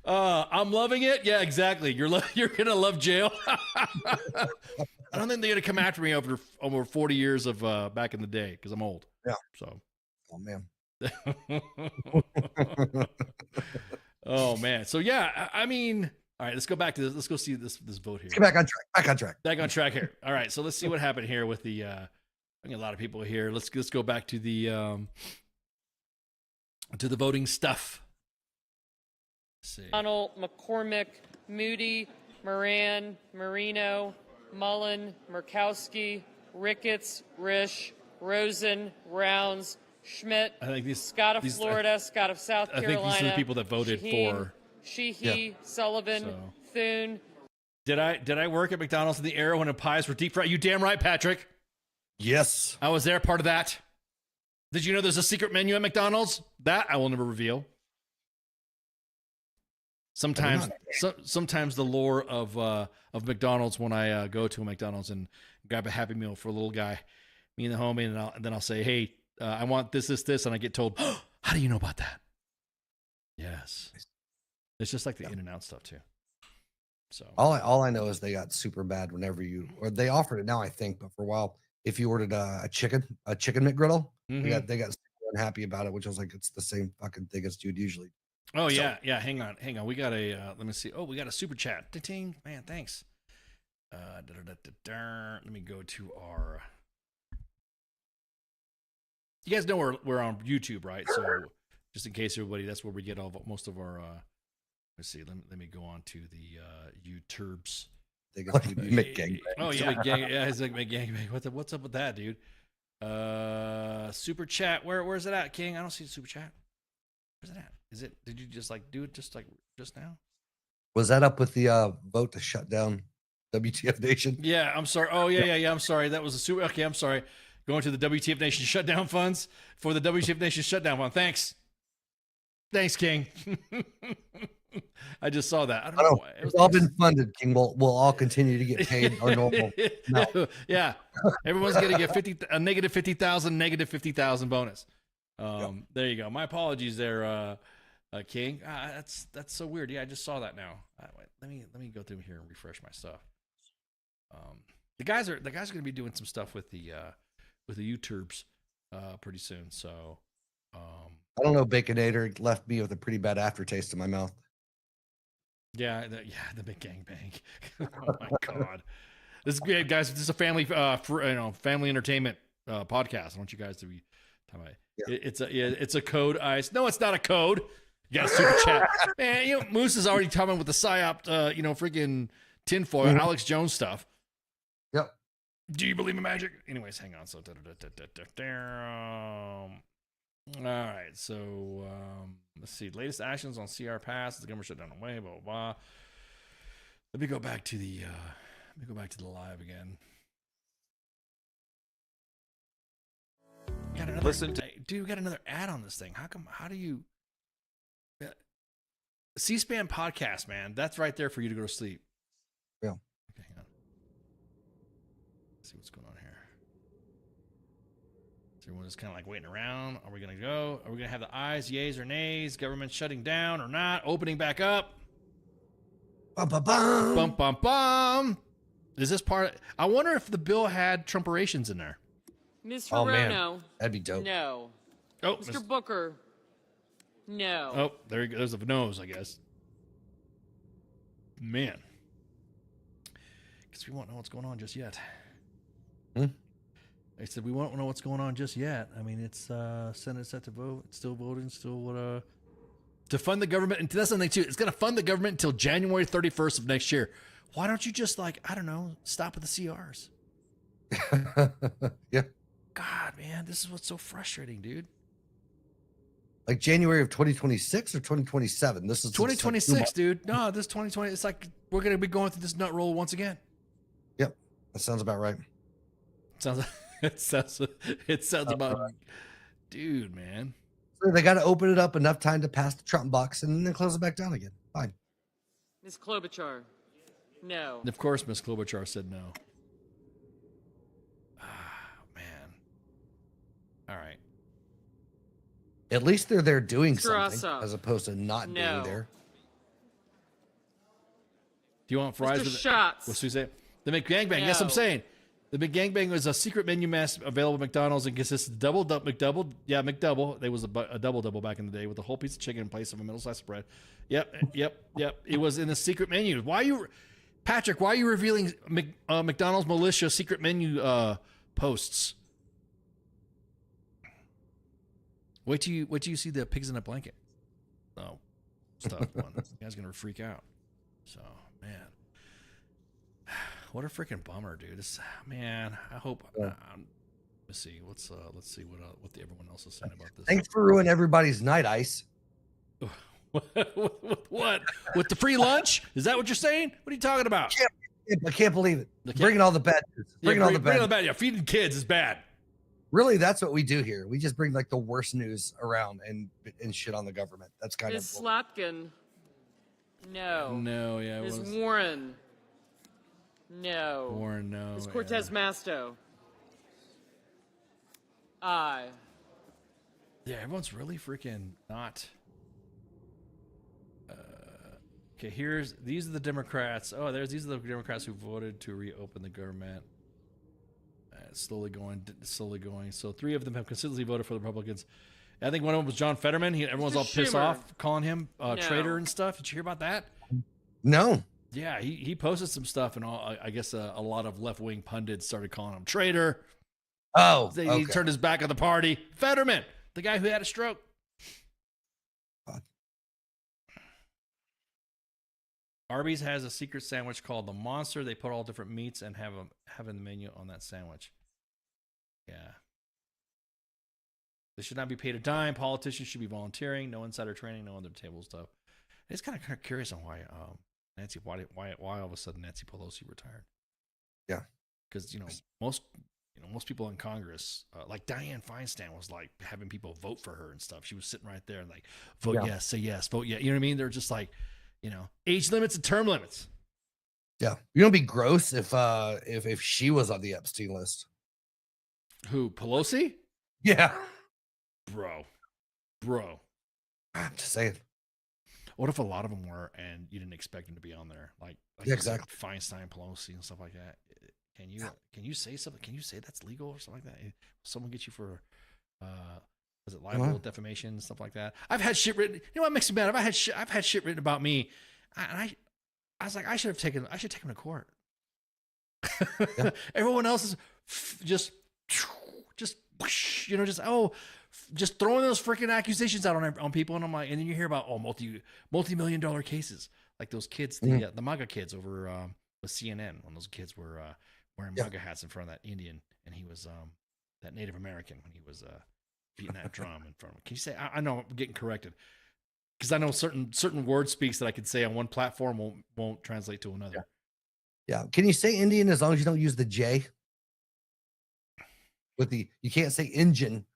[SPEAKER 8] I'm loving it. Yeah, exactly. You're gonna love jail. I don't think they're gonna come after me over 40 years of back in the day, because I'm old.
[SPEAKER 6] Yeah.
[SPEAKER 8] So.
[SPEAKER 6] Oh man.
[SPEAKER 8] Oh man. So yeah, I mean, all right. Let's go back to this. Let's go see this vote here.
[SPEAKER 6] Get back on track.
[SPEAKER 8] Back on track here. All right. So let's see what happened here with the. I got a lot of people here. Let's go back to the voting stuff.
[SPEAKER 13] Donald, McCormick, Moody, Moran, Marino, Mullen, Murkowski, Ricketts, Risch, Rosen, Rounds, Schmidt, Scott of Florida, Scott of South Carolina.
[SPEAKER 8] I think these are the people that voted for
[SPEAKER 13] Sheehy, Sullivan, Thune.
[SPEAKER 8] Did I work at McDonald's in the era when the pies were deep fried? You damn right, Patrick.
[SPEAKER 6] Yes.
[SPEAKER 8] I was there, part of that. Did you know there's a secret menu at McDonald's? That I will never reveal. Sometimes the lore of McDonald's, when I go to a McDonald's and grab a Happy Meal for a little guy, me and the homie, and then I'll say, hey, I want this, and I get told, oh, how do you know about that? Yes. It's just like the In-N-Out stuff too. So
[SPEAKER 6] all I know is they got super bad or they offered it now, I think, but for a while, if you ordered a chicken McGriddle, they got super unhappy about it, which I was like, it's the same fucking thing as you'd usually.
[SPEAKER 8] Oh, yeah. Hang on. We got let me see. Oh, we got a super chat. Ding. Man, thanks. Let me go to our. You guys know we're on YouTube, right? So just in case everybody, that's where we get most of our. Let's see. Let me go on to the YouTubes.
[SPEAKER 6] McGangbang.
[SPEAKER 8] Oh yeah, it's like McGangbang. What's up with that, dude? Super chat. Where's it at, King? I don't see the super chat. Where's it at? Did you just do it just now?
[SPEAKER 6] Was that up with the vote to shut down WTF Nation?
[SPEAKER 8] Yeah, I'm sorry. Oh yeah. I'm sorry. That was a super. Okay, I'm sorry. Going to the WTF Nation shutdown funds for the WTF Nation shutdown fund. Thanks, King. I just saw that. I don't know why.
[SPEAKER 6] It's all been funded, King. We'll all continue to get paid our normal. No.
[SPEAKER 8] Yeah, everyone's going to get a negative 50,000 bonus. There you go. My apologies there, King. That's so weird. Yeah, I just saw that now. Wait, let me go through here and refresh my stuff. The guys are going to be doing some stuff with the YouTubes pretty soon. So
[SPEAKER 6] I don't know. Baconator left me with a pretty bad aftertaste in my mouth.
[SPEAKER 8] Yeah, the big gangbang. Oh my god, this is great, guys. This is a family family entertainment podcast. I want you guys to be talking about it. It's a code, Ice. No, it's not a code. You got a super chat, man. Moose is already talking with the psyop, freaking tinfoil, Alex Jones stuff.
[SPEAKER 6] Yep.
[SPEAKER 8] Do you believe in magic? Anyways, hang on. So, all right. So, let's see. Latest actions on CR Pass. The government shut down away. Blah blah blah. Let me go back to the live again. Dude, we got another ad on this thing. How do you C-SPAN podcast, man? That's right there for you to go to sleep.
[SPEAKER 6] Yeah.
[SPEAKER 8] Okay, hang on. Let's see what's going on here. So everyone is kind of like waiting around. Are we gonna go? Are we gonna have the ayes, yays, or nays? Government shutting down or not? Opening back up?
[SPEAKER 6] Bum, bum, bum.
[SPEAKER 8] Bum, bum, bum. Is this part? I wonder if the bill had Trumperations in there.
[SPEAKER 13] Ms.
[SPEAKER 6] Oh,
[SPEAKER 13] Hirono.
[SPEAKER 6] man. That'd be dope.
[SPEAKER 13] No.
[SPEAKER 8] Oh,
[SPEAKER 13] Mr. Booker. No.
[SPEAKER 8] Oh, there you go. There's a nose, I guess. Man. Because we won't know what's going on just yet. I said we won't know what's going on just yet. I mean, it's Senate set to vote. It's still voting. Still to fund the government. And that's something too. It's going to fund the government until January 31st of next year. Why don't you just stop at the CRs?
[SPEAKER 6] Yeah.
[SPEAKER 8] God, man, this is what's so frustrating, dude.
[SPEAKER 6] Like January of 2026 or 2027? This is
[SPEAKER 8] 2026, dude. No, this 2020. It's like we're going to be going through this nut roll once again.
[SPEAKER 6] Yep. That sounds about right.
[SPEAKER 8] It sounds about, dude, man.
[SPEAKER 6] So they got to open it up enough time to pass the Trump box and then close it back down again. Fine.
[SPEAKER 13] Ms. Klobuchar. No.
[SPEAKER 8] And of course, Ms. Klobuchar said no. Ah, man. All right.
[SPEAKER 6] At least they're there doing
[SPEAKER 13] Straw
[SPEAKER 6] something
[SPEAKER 13] up.
[SPEAKER 6] as opposed to not being there.
[SPEAKER 8] Do you want fries?
[SPEAKER 13] Mr.
[SPEAKER 8] With
[SPEAKER 13] Shots.
[SPEAKER 8] What's he say? The McGangbang. Yes, I'm
[SPEAKER 13] No.
[SPEAKER 8] saying. The McGangbang was a secret menu mass available at McDonald's and consists of McDouble. Yeah, McDouble. There was a double back in the day with a whole piece of chicken in place of a middle-sized spread. Yep. It was in the secret menu. Patrick, why are you revealing McDonald's militia secret menu posts? Wait till you see the pigs in a blanket. Oh, stuff one. You guys gonna freak out. So, man, what a freaking bummer, dude. Man, I hope. Let's see. Let's see what everyone else is saying about this.
[SPEAKER 6] Thanks for ruining everybody's night, Ice.
[SPEAKER 8] What? With the free lunch? Is that what you're saying? What are you talking about?
[SPEAKER 6] I can't believe it. Bringing all the bad news. Bringing all the bad.
[SPEAKER 8] Yeah, feeding kids is bad.
[SPEAKER 6] Really, that's what we do here. We just bring like the worst news around and shit on the government. That's kind
[SPEAKER 13] Ms.
[SPEAKER 6] of
[SPEAKER 13] Slotkin. No.
[SPEAKER 8] No, yeah.
[SPEAKER 13] Ms. Warren. No.
[SPEAKER 8] Warren, no.
[SPEAKER 13] Ms. Cortez Masto. Aye.
[SPEAKER 8] Yeah, everyone's really freaking not. Okay, these are the Democrats. Oh, these are the Democrats who voted to reopen the government. Slowly going. So 3 of them have consistently voted for the Republicans. I think one of them was John Fetterman. Everyone's all pissed off, calling him a traitor and stuff. Did you hear about that?
[SPEAKER 6] No.
[SPEAKER 8] Yeah, he posted some stuff, and I guess a lot of left-wing pundits started calling him traitor.
[SPEAKER 6] Oh,
[SPEAKER 8] He turned his back on the party. Fetterman, the guy who had a stroke. Arby's has a secret sandwich called the Monster. They put all different meats and have in the menu on that sandwich. Yeah. They should not be paid a dime. Politicians should be volunteering. No insider training. No under table stuff. It's kind of curious on why why all of a sudden Nancy Pelosi retired.
[SPEAKER 6] Yeah.
[SPEAKER 8] Because most people in Congress, like Dianne Feinstein, was like having people vote for her and stuff. She was sitting right there and like vote yes, say yes, vote yes. You know what I mean? They're just like, age limits and term limits.
[SPEAKER 6] Yeah. It'd be gross if she was on the Epstein list.
[SPEAKER 8] Who, Pelosi?
[SPEAKER 6] Yeah.
[SPEAKER 8] Bro.
[SPEAKER 6] I'm just saying.
[SPEAKER 8] What if a lot of them were, and you didn't expect them to be on there? Like
[SPEAKER 6] Yeah, exactly.
[SPEAKER 8] Feinstein, Pelosi, and stuff like that. Can you say something? Can you say that's legal or something like that? Someone get you for, was it libel, defamation, and stuff like that? I've had shit written. You know what makes me mad? I've had shit written about me, and I was like, I should take him to court. Yeah. Everyone else is just throwing those freaking accusations out on people, and I'm like, and then you hear about multi-million-dollar cases, like those kids, the MAGA kids over with CNN, when those kids were wearing MAGA hats in front of that Indian, and he was that Native American when he was beating that drum in front of him. Can you say? I know I'm getting corrected because I know certain word speaks that I could say on one platform won't translate to another.
[SPEAKER 6] Yeah. Can you say Indian as long as you don't use the J? You can't say Indian,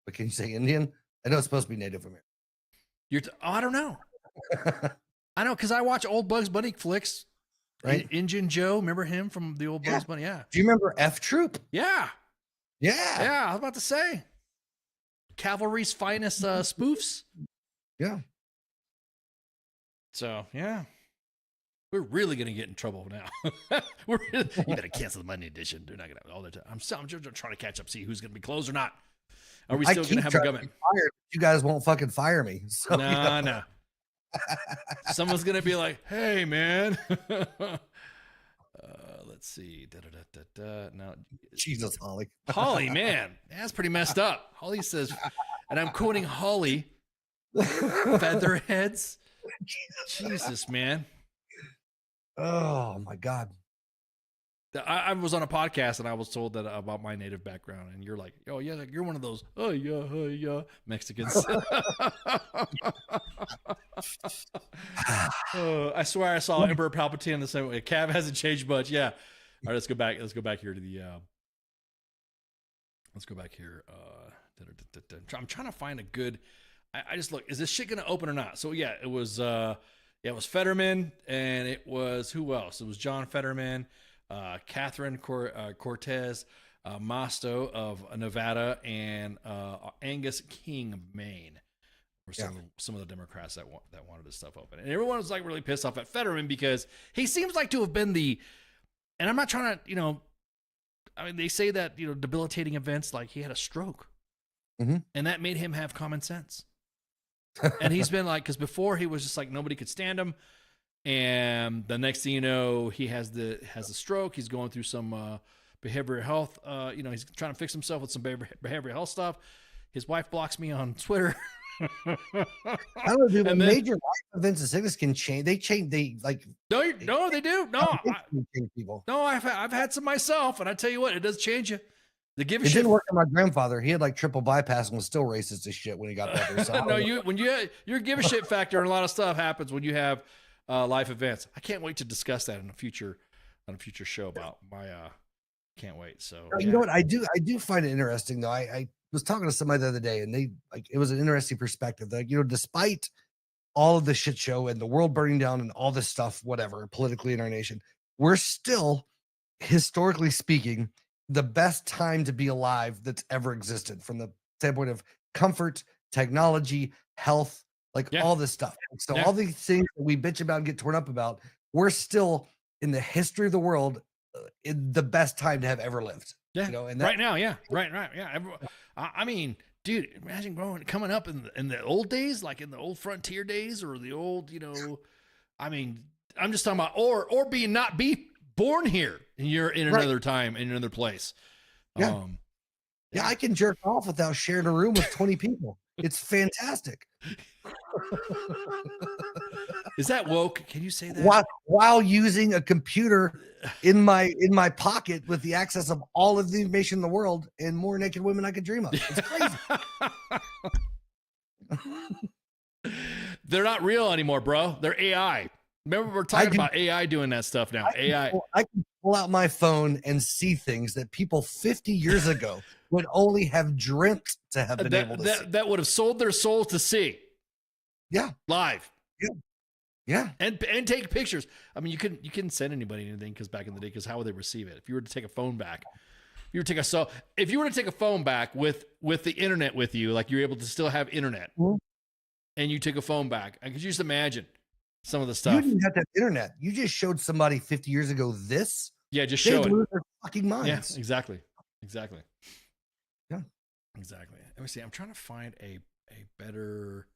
[SPEAKER 6] but can you say Indian? I know it's supposed to be Native American.
[SPEAKER 8] I don't know. I know because I watch old Bugs Bunny flicks. Right, Injun Joe, remember him from the old Bugs Bunny? Yeah.
[SPEAKER 6] Do you remember F Troop?
[SPEAKER 8] Yeah.
[SPEAKER 6] Yeah.
[SPEAKER 8] I was about to say, Cavalry's finest spoofs.
[SPEAKER 6] Yeah.
[SPEAKER 8] So yeah, we're really gonna get in trouble now. You better cancel the Monday edition. They're not gonna have all the time. I'm just trying to catch up, see who's gonna be closed or not. Are we still gonna have a government?
[SPEAKER 6] You guys won't fucking fire me. So,
[SPEAKER 8] nah. Someone's gonna be like, "Hey, man." Let's see. Now,
[SPEAKER 6] Jesus, Holly.
[SPEAKER 8] Holly, man, that's pretty messed up. Holly says, and I'm quoting Holly, "Featherheads." Jesus, man.
[SPEAKER 6] Oh my God.
[SPEAKER 8] I was on a podcast and I was told that about my native background, and you're like, "Oh yeah, you're one of those Mexicans." I swear I saw Emperor Palpatine the same way. Cav hasn't changed much. Yeah. All right, let's go back here to the. Let's go back here. I'm trying to find a good. I just look. Is this shit gonna open or not? So yeah, it was. It was Fetterman, and it was who else? It was John Fetterman. Catherine Cortez, Mosto of Nevada, and Angus King of Maine were some of the Democrats that wanted this stuff open. And everyone was like really pissed off at Fetterman because he seems like to have been and I'm not trying to, I mean, they say that, debilitating events, like he had a stroke, and that made him have common sense. And he's been like, because before he was just like, nobody could stand him. And the next thing you know, he has a stroke. He's going through some behavioral health. He's trying to fix himself with some behavioral health stuff. His wife blocks me on Twitter.
[SPEAKER 6] I don't know, dude. Major life events and sickness can change. They change. They like.
[SPEAKER 8] No, they do. No,
[SPEAKER 6] people.
[SPEAKER 8] No, I've had some myself, and I tell you what, it does change you.
[SPEAKER 6] It didn't work on my grandfather. He had like triple bypass and was still racist as shit when he got better. So
[SPEAKER 8] no, your give a shit factor and a lot of stuff happens when you have life events. I can't wait to discuss that on a future show about my can't wait. So
[SPEAKER 6] you know what? I do find it interesting though. I was talking to somebody the other day and it was an interesting perspective that, despite all of the shit show and the world burning down and all this stuff, whatever, politically in our nation, we're still, historically speaking, the best time to be alive that's ever existed from the standpoint of comfort, technology, health, all this stuff. So all these things that we bitch about and get torn up about, we're still in the history of the world in the best time to have ever lived.
[SPEAKER 8] Yeah. And right now. Yeah. Right. Yeah. I mean, dude, imagine coming up in the old days, like in the old frontier days or the old, I mean, I'm just talking about, or not be born here and you're in another time, in another place.
[SPEAKER 6] Yeah. I can jerk off without sharing a room with 20 people. It's fantastic.
[SPEAKER 8] Is that woke? Can you say that?
[SPEAKER 6] While using a computer in my pocket with the access of all of the information in the world and more naked women I could dream of. It's crazy.
[SPEAKER 8] They're not real anymore, bro. They're AI. Remember, we're talking about AI doing that stuff now.
[SPEAKER 6] I can pull out my phone and see things that people 50 years ago would only have dreamt to have been able to see.
[SPEAKER 8] That would have sold their souls to see.
[SPEAKER 6] Yeah.
[SPEAKER 8] Live.
[SPEAKER 6] Yeah.
[SPEAKER 8] And take pictures. I mean, you couldn't send anybody anything because back in the day, because how would they receive it? If you were to take a phone back, if you were to take a phone back with the internet with you, like you're able to still have internet. and you took a phone back. I could just imagine some of the
[SPEAKER 6] You
[SPEAKER 8] stuff.
[SPEAKER 6] didn't have to have internet. You just showed somebody 50 years ago this.
[SPEAKER 8] Yeah, just
[SPEAKER 6] They'd
[SPEAKER 8] show it.
[SPEAKER 6] lose their fucking minds.
[SPEAKER 8] Yeah, exactly.
[SPEAKER 6] Yeah.
[SPEAKER 8] Exactly. Let me see. I'm trying to find a better.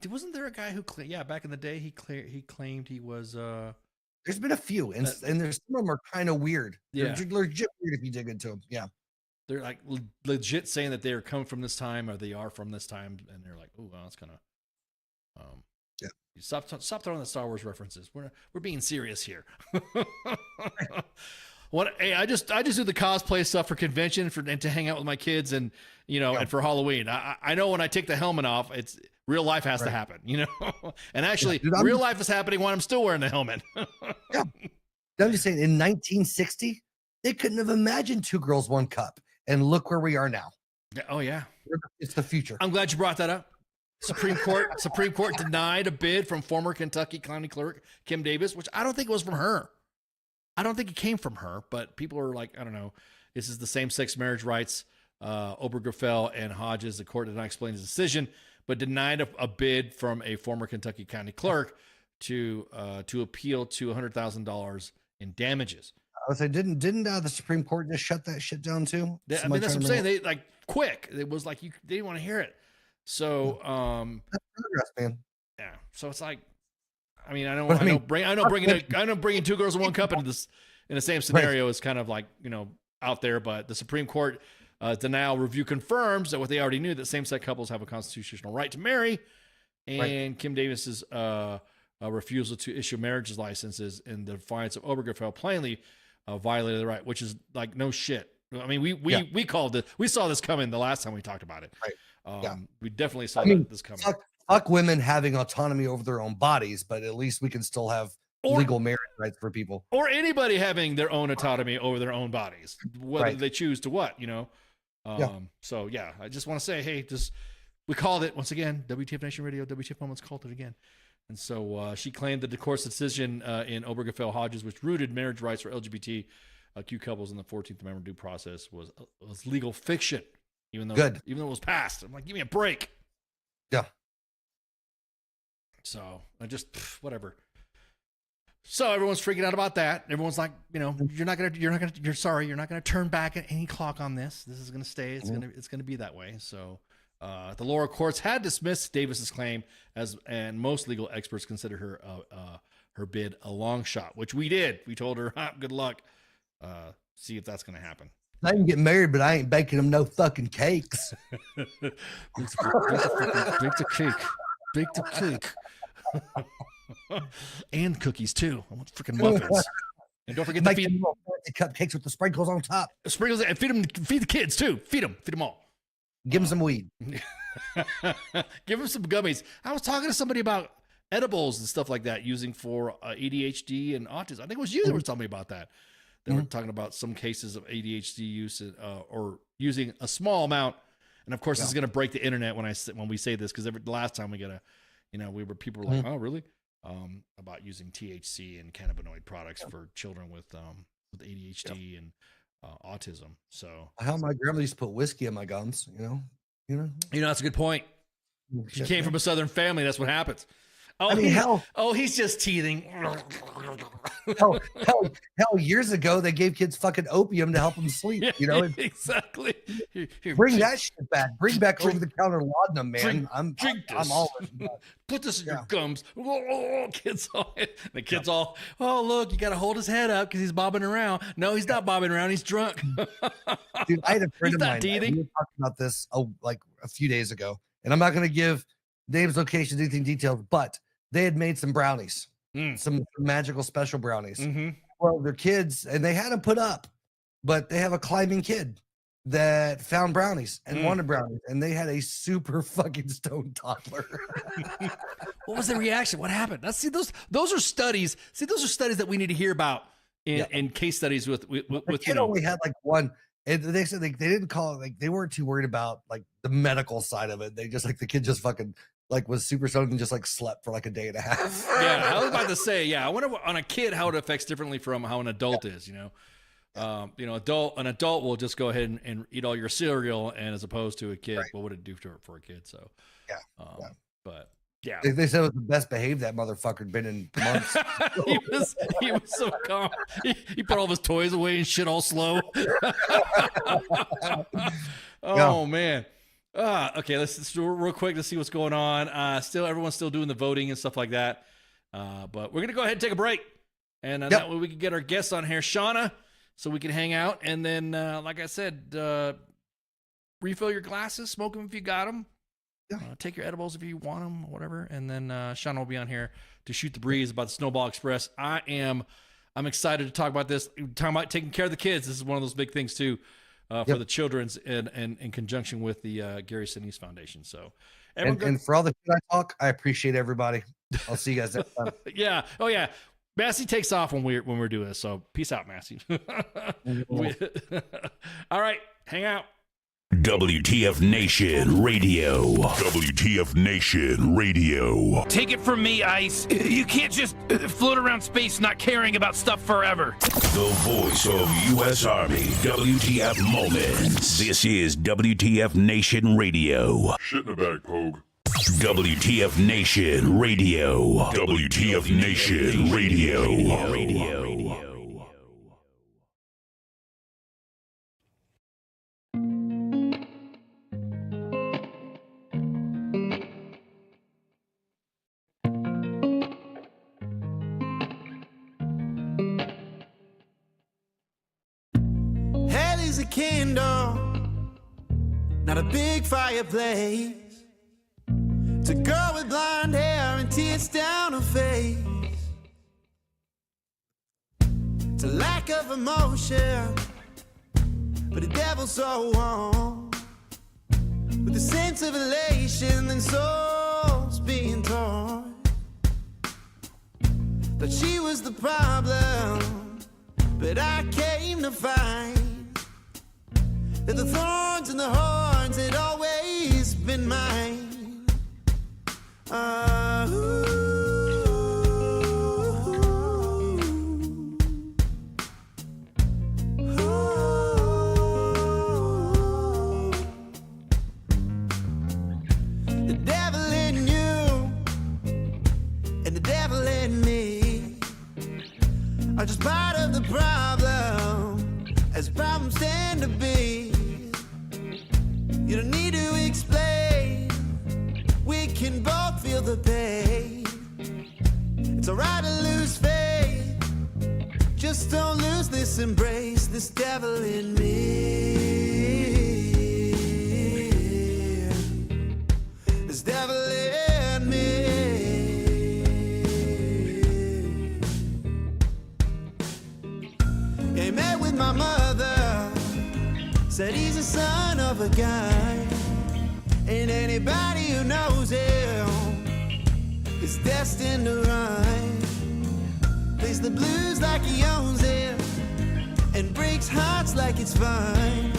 [SPEAKER 8] Wasn't there a guy who back in the day he claimed he was
[SPEAKER 6] There's been a few, and there's some of them are kind of weird.
[SPEAKER 8] Yeah.
[SPEAKER 6] They're legit weird if you dig into them. Yeah.
[SPEAKER 8] they're like legit saying that they are coming from this time or they are from this time, and they're like, oh, well, that's kind of
[SPEAKER 6] yeah.
[SPEAKER 8] Stop throwing the Star Wars references. We're being serious here. Hey, I just do the cosplay stuff for convention and to hang out with my kids and and for Halloween. I know when I take the helmet off, it's real life has to happen, and actually
[SPEAKER 6] Dude,
[SPEAKER 8] real life is happening when I'm still wearing the helmet.
[SPEAKER 6] Yeah. I'm just saying, in 1960, they couldn't have imagined 2 girls, 1 cup, and look where we are now.
[SPEAKER 8] Oh yeah,
[SPEAKER 6] it's the future.
[SPEAKER 8] I'm glad you brought that up. Supreme Court denied a bid from former Kentucky County Clerk Kim Davis, which I don't think it was from her. I don't think it came from her, but people are like, I don't know. This is the same-sex marriage rights. Obergefell and Hodges, the court did not explain his decision, but denied a bid from a former Kentucky County Clerk to appeal to $100,000 in damages.
[SPEAKER 6] I would say, didn't the Supreme Court just shut that shit down too?
[SPEAKER 8] I mean, that's what I'm saying. They like quick. It was like they didn't want to hear it. So,
[SPEAKER 6] that's progress, man.
[SPEAKER 8] Yeah. So it's like, I mean, I know bringing 2 girls in 1 cup into this in the same scenario is kind of like out there, but the Supreme Court denial review confirms that what they already knew, that same-sex couples have a constitutional right to marry, and Kim Davis's refusal to issue marriage licenses in the defiance of Obergefell plainly violated the right, which is like no shit. I mean, we called it. We saw this coming the last time we talked about it.
[SPEAKER 6] Right.
[SPEAKER 8] We definitely saw this coming.
[SPEAKER 6] Fuck women having autonomy over their own bodies, but at least we can still have legal marriage rights for people,
[SPEAKER 8] or anybody having their own autonomy over their own bodies, whether they choose to what. So yeah, I just want to say, hey, we called it once again. WTF Nation Radio, WTF Moments called it again. And so she claimed that the court's decision in Obergefell Hodges, which rooted marriage rights for LGBTQ couples in the 14th Amendment due process, was legal fiction, even though it was passed. I'm like, give me a break.
[SPEAKER 6] Yeah.
[SPEAKER 8] So I just whatever. So everyone's freaking out about that. Everyone's like, you're not gonna turn back any clock on this. This is gonna stay. It's gonna be that way. So the lower courts had dismissed Davis's claim, and most legal experts consider her bid a long shot, which we did. We told her, good luck. See if that's gonna happen.
[SPEAKER 6] I can get married, but I ain't baking them no fucking cakes.
[SPEAKER 8] Bake the cake. Bake the cake. And cookies too. I want freaking muffins. And don't forget to feed
[SPEAKER 6] them cupcakes with the sprinkles on top.
[SPEAKER 8] Sprinkles, and feed the kids too. Feed them all.
[SPEAKER 6] Give them some weed.
[SPEAKER 8] Give them some gummies. I was talking to somebody about edibles and stuff like that using for ADHD and autism. I think it was you that was telling me about that. They were talking about some cases of ADHD use or using a small amount. And of course, this is going to break the internet when we say this, because the last time we got people were like, oh, really? About using THC and cannabinoid products for children with ADHD and autism. So
[SPEAKER 6] how my grandma used to put whiskey in my gums,
[SPEAKER 8] that's a good point. She came from a Southern family. That's what happens. Oh,
[SPEAKER 6] I mean,
[SPEAKER 8] he's just teething.
[SPEAKER 6] hell, years ago, they gave kids fucking opium to help them sleep.
[SPEAKER 8] Exactly.
[SPEAKER 6] Bring that shit back. Bring back over-the-counter laudanum, man. I'm all in.
[SPEAKER 8] Put this in your gums. Kids all, oh, look, you got to hold his head up because he's bobbing around. No, he's not bobbing around. He's drunk.
[SPEAKER 6] Dude, I had a friend of mine. We were talking about this like a few days ago, and I'm not going to give names, locations, anything detailed, but they had made some brownies, some magical special brownies. Well, their kids, and they had them put up, but they have a climbing kid that found brownies and wanted brownies, and they had a super fucking stoned toddler.
[SPEAKER 8] What was the reaction? What happened? Those are studies. See, those are studies that we need to hear about in case studies with
[SPEAKER 6] the kid only had like one. And they said they didn't call it, like they weren't too worried about like the medical side of it. They just like the kid just fucking like was super stoned and just like slept for like a day and a half.
[SPEAKER 8] Yeah, I was about to say, I wonder on a kid how it affects differently from how an adult is, You know, an adult will just go ahead and eat all your cereal, and as opposed to a kid, what would it do for a kid? So but yeah,
[SPEAKER 6] they said it was the best behaved that motherfucker had been in months.
[SPEAKER 8] he was so calm. He put all of his toys away and shit all slow. Man. Okay, let's do it real quick to see what's going on. Everyone's still doing the voting and stuff like that. But we're gonna go ahead and take a break, and that way we can get our guests on here, Shawna, so we can hang out. And then, like I said, refill your glasses, smoke them if you got them. Take your edibles if you want them, whatever. And then Shawna will be on here to shoot the breeze about the Snowball Express. I'm excited to talk about this. Talking about taking care of the kids. This is one of those big things too. For the children's and in conjunction with the Gary Sinise Foundation. So,
[SPEAKER 6] and for all the shit I talk, I appreciate everybody. I'll see you guys next time.
[SPEAKER 8] Yeah. Oh yeah. Massey takes off when we're doing this. So peace out, Massey. All right. Hang out.
[SPEAKER 4] WTF Nation Radio. WTF Nation Radio.
[SPEAKER 14] Take it from me, Ice. You can't just float around space not caring about stuff forever.
[SPEAKER 4] The voice of U.S. Army. WTF Moments. This is WTF Nation Radio.
[SPEAKER 3] Shit in the bag, Pogue.
[SPEAKER 4] WTF Nation Radio. WTF Nation Radio.
[SPEAKER 1] Hell is a candle, not a big fireplace. It's a girl with blonde hair and tears down her face. It's a lack of emotion, but a devil so warm, with a sense of elation and souls being torn. Thought she was the problem, but I came to find that the thorns and the horns had always been mine. The devil in you and the devil in me are just part of the problem, as problems tend to be. You don't need to explain, we can both feel the pain. It's alright to lose faith, just don't lose this embrace, this devil in me. This devil in me. He met with my mother, said he's a son of a gun, and anybody who knows him is destined to run. Plays the blues like he owns it, and breaks hearts like it's fun.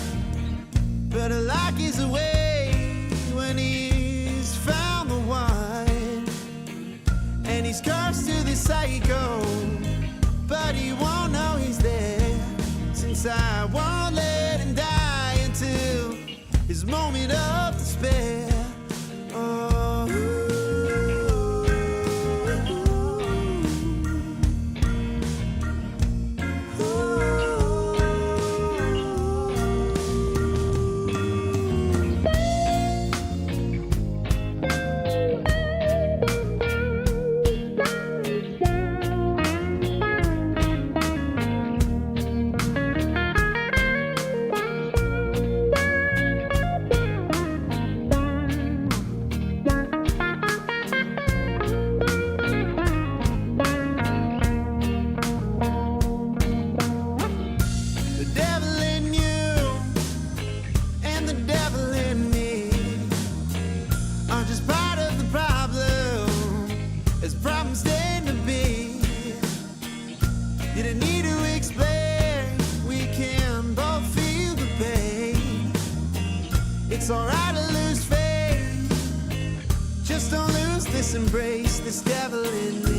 [SPEAKER 1] But a lock is away when he's found the one, and he's cursed to the psycho, but he won't know he's there, since I won't let him die until his moment of despair. It's alright to lose faith, just don't lose this embrace, this devil in me.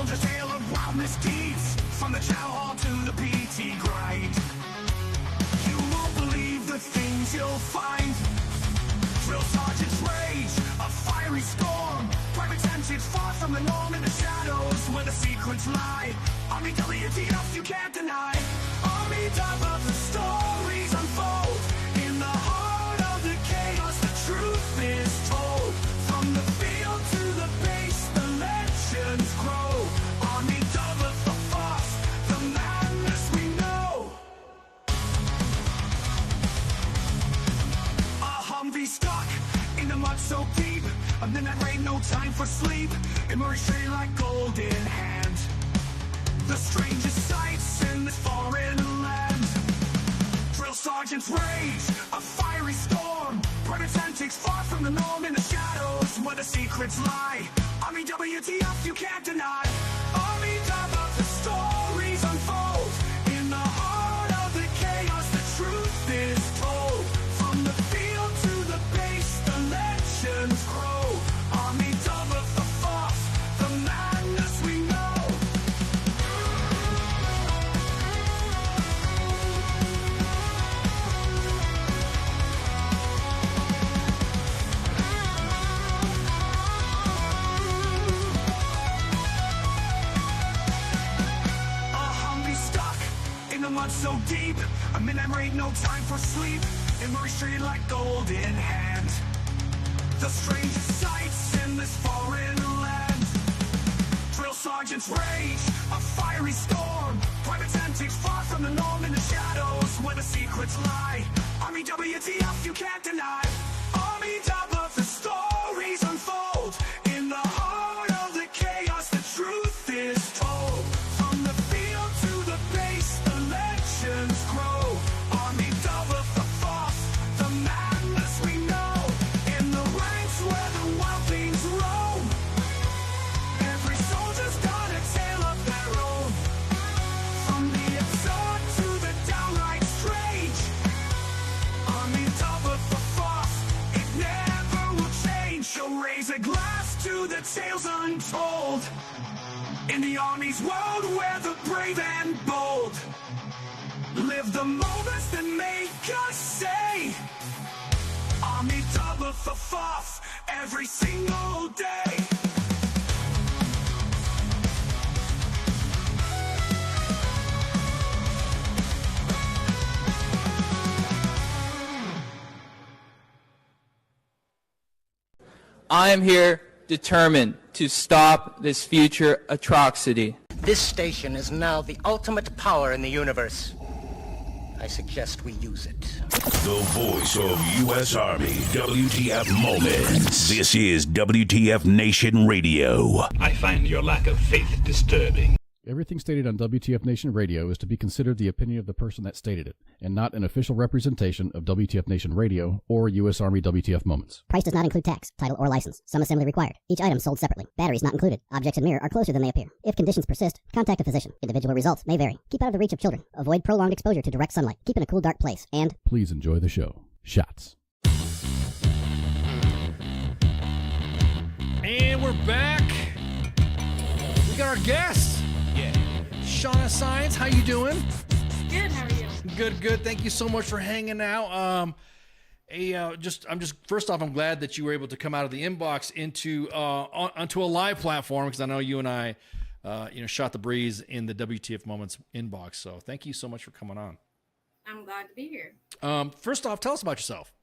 [SPEAKER 15] soldiers tale of wild misdeeds, from the chow hall to the PT grind. You won't believe the things you'll find. Drill sergeant's rage, a fiery storm. Private tensions far from the norm in the shadows where the secrets lie. Army WTF you can't deny. Army top of the stories unfold. In the heart of the chaos the truth is told. From the field to the base the legends grow. Army double the force, the madness we know. A Humvee stuck in the mud so deep. A midnight rain, no time for sleep. Emerge straight like gold in hand. The strangest sights in this foreign land. Drill sergeant's rage, a fiery storm. Private antics far from the norm in the shadows where the secrets lie. Army WTF you can't deny. Army top of the stories unfold. In the heart of the chaos the truth is told. From the field to the base the legends grow. Army double the force, the madness we know. The mud so deep, a midnight rain, no time for sleep. Emerge straight like gold in hand. The strangest sights in this foreign land. Drill sergeant's rage, a fiery storm. Private antics far from the norm in the shadows where the secrets lie. Army WTF you can't deny. Army top of the stories unfold. In the heart of the chaos the truth is told. From the field to the base the legends grow. Army double the force, the madness we know. In the ranks where the wild things roam. Every soldier's got a tale of their own. From the absurd to the downright strange. Army double the force, it never will change. She'll raise a glass to the tales untold. In the Army's world where the brave and bold live the moments that make us say Army double the force every single day.
[SPEAKER 16] I am here determined to stop this future atrocity.
[SPEAKER 17] This station is now the ultimate power in the universe. I suggest we use it.
[SPEAKER 4] The voice of U.S. Army, WTF Moments. This is WTF Nation Radio.
[SPEAKER 18] I find your lack of faith disturbing.
[SPEAKER 19] Everything stated on WTF Nation Radio is to be considered the opinion of the person that stated it, and not an official representation of WTF Nation Radio or U.S. Army WTF Moments.
[SPEAKER 20] Price does not include tax, title, or license. Some assembly required. Each item sold separately. Batteries not included. Objects in mirror are closer than they appear. If conditions persist, contact a physician. Individual results may vary. Keep out of the reach of children. Avoid prolonged exposure to direct sunlight. Keep in a cool, dark place. And
[SPEAKER 19] please enjoy the show. Shots.
[SPEAKER 8] And we're back. We got our guest.
[SPEAKER 14] Yeah.
[SPEAKER 8] Shawna Sines, how you doing?
[SPEAKER 12] Good, how are you?
[SPEAKER 8] Good. Thank you so much for hanging out. First off, I'm glad that you were able to come out of the inbox onto a live platform, because I know you and I, shot the breeze in the WTF Moments inbox. So thank you so much for coming on.
[SPEAKER 12] I'm glad to be here.
[SPEAKER 8] First off, tell us about yourself.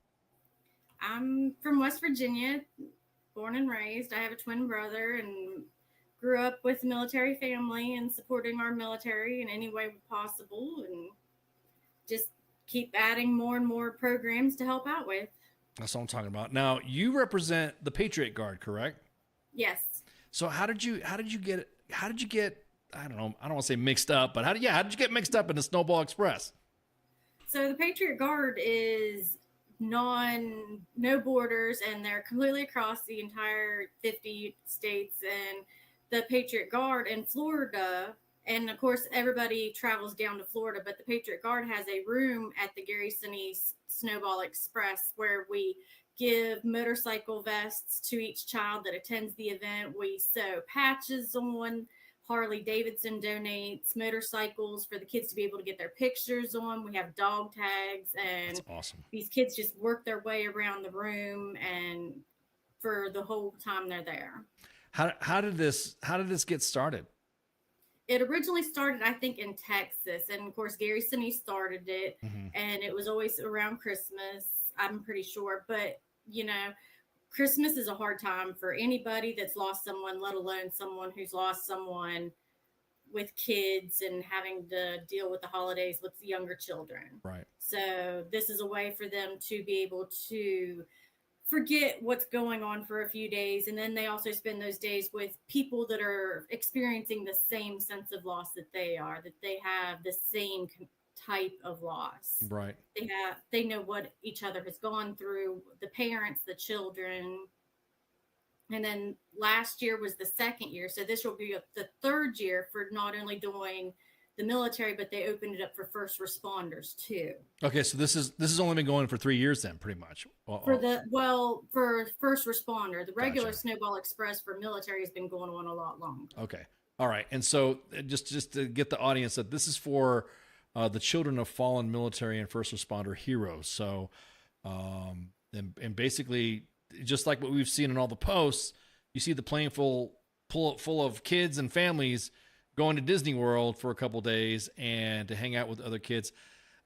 [SPEAKER 12] I'm from West Virginia, born and raised. I have a twin brother and grew up with a military family and supporting our military in any way possible, and just keep adding more and more programs to help out with.
[SPEAKER 8] That's what I'm talking about. Now, you represent the Patriot Guard, correct?
[SPEAKER 12] Yes.
[SPEAKER 8] So how did you get, I don't know, I don't want to say mixed up, but how did you get mixed up in the Snowball Express?
[SPEAKER 12] So the Patriot Guard is no borders, and they're completely across the entire 50 states. And the Patriot Guard in Florida, and of course everybody travels down to Florida, but the Patriot Guard has a room at the Sinise Snowball Express where we give motorcycle vests to each child that attends the event. We sew patches on Harley Davidson donates motorcycles for the kids to be able to get their pictures on. We have dog tags, and
[SPEAKER 8] That's awesome.
[SPEAKER 12] these kids just work their way around the room and for the whole time they're there.
[SPEAKER 8] How did this get started?
[SPEAKER 12] It originally started, I think, in Texas, and of course Gary Sinise started it, and it was always around Christmas, I'm pretty sure. But you know, Christmas is a hard time for anybody that's lost someone, let alone someone who's lost someone with kids and having to deal with the holidays with younger children.
[SPEAKER 8] Right.
[SPEAKER 12] So this is a way for them to be able to forget what's going on for a few days. And then they also spend those days with people that are experiencing the same sense of loss that they are, that they have the same type of loss.
[SPEAKER 8] Right.
[SPEAKER 12] They know what each other has gone through, the parents, the children. And then last year was the second year. So this will be the third year for not only doing the military, but they opened it up for first responders too.
[SPEAKER 8] Okay, so this is only been going for 3 years then, pretty much.
[SPEAKER 12] For first responder, the regular Snowball Express for military has been going on a lot longer.
[SPEAKER 8] Okay. All right. And so just to get the audience, that this is for the children of fallen military and first responder heroes. So, and basically, just like what we've seen in all the posts, you see the plane full of kids and families going to Disney World for a couple days and to hang out with other kids.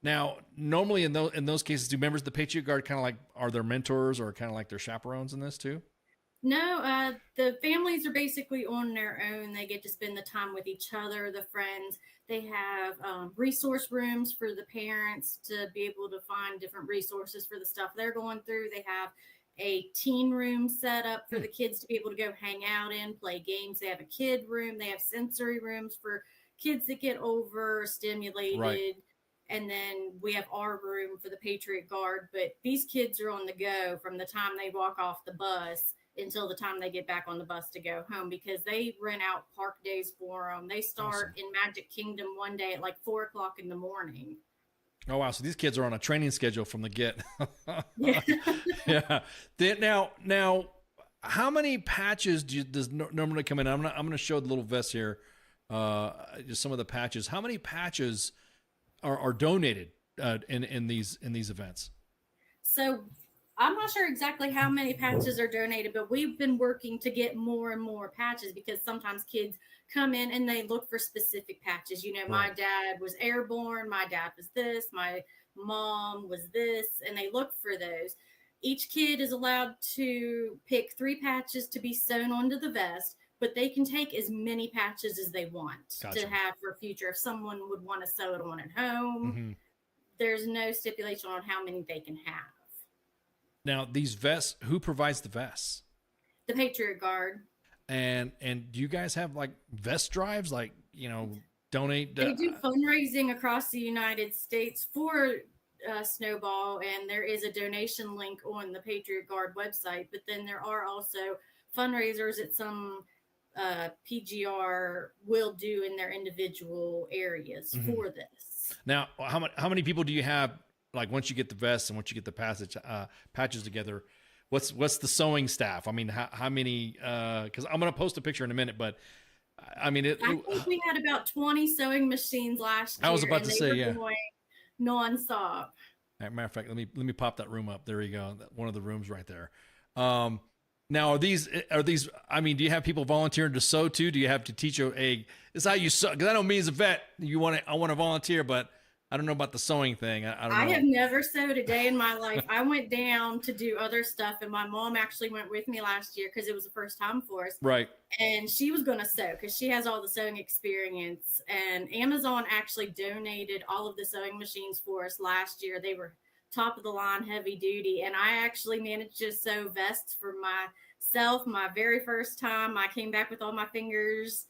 [SPEAKER 8] Now, normally in those cases, do members of the Patriot Guard kind of like are their mentors or kind of like their chaperones in this too?
[SPEAKER 12] No, the families are basically on their own. They get to spend the time with each other, the friends. They have resource rooms for the parents to be able to find different resources for the stuff they're going through. They have a teen room set up for the kids to be able to go hang out in, play games. They have a kid room. They have sensory rooms for kids that get overstimulated. Right. And then we have our room for the Patriot Guard. But these kids are on the go from the time they walk off the bus until the time they get back on the bus to go home, because they rent out park days for them. They start in Magic Kingdom one day at like 4 o'clock in the morning.
[SPEAKER 8] Oh, wow. So these kids are on a training schedule from the get.
[SPEAKER 12] Yeah.
[SPEAKER 8] Yeah. Now, how many patches does normally come in? I'm going to show the little vest here, just some of the patches. How many patches are donated in these events?
[SPEAKER 12] So I'm not sure exactly how many patches are donated, but we've been working to get more and more patches, because sometimes kids come in and they look for specific patches. You know, my dad was airborne, my dad was this, my mom was this, and they look for those. Each kid is allowed to pick 3 patches to be sewn onto the vest, but they can take as many patches as they want to have for future. If someone would want to sew it on at home, there's no stipulation on how many they can have.
[SPEAKER 8] Now, these vests, who provides the vests?
[SPEAKER 12] The Patriot Guard.
[SPEAKER 8] And do you guys have like vest drives, like, you know, donate?
[SPEAKER 12] They do fundraising across the United States for Snowball, and there is a donation link on the Patriot Guard website. But then there are also fundraisers that some PGR will do in their individual areas for this.
[SPEAKER 8] Now, how many people do you have? Like once you get the vests and once you get the patches together, what's the sewing staff? I mean, how many? Because I'm going to post a picture in a minute, but I mean, I
[SPEAKER 12] think we had about 20 sewing machines last year.
[SPEAKER 8] I was about to say, yeah,
[SPEAKER 12] nonstop.
[SPEAKER 8] Matter of fact, let me pop that room up. There you go, one of the rooms right there. Now, are these? I mean, do you have people volunteering to sew too? Do you have to teach this is how you sew? Because I know me as a vet, I want to volunteer, but I don't know about the sewing thing. I don't know.
[SPEAKER 12] I have never sewed a day in my life. I went down to do other stuff, and my mom actually went with me last year because it was the first time for us.
[SPEAKER 8] Right.
[SPEAKER 12] And she was going to sew because she has all the sewing experience. And Amazon actually donated all of the sewing machines for us last year. They were top of the line, heavy duty. And I actually managed to sew vests for myself my very first time. I came back with all my fingers,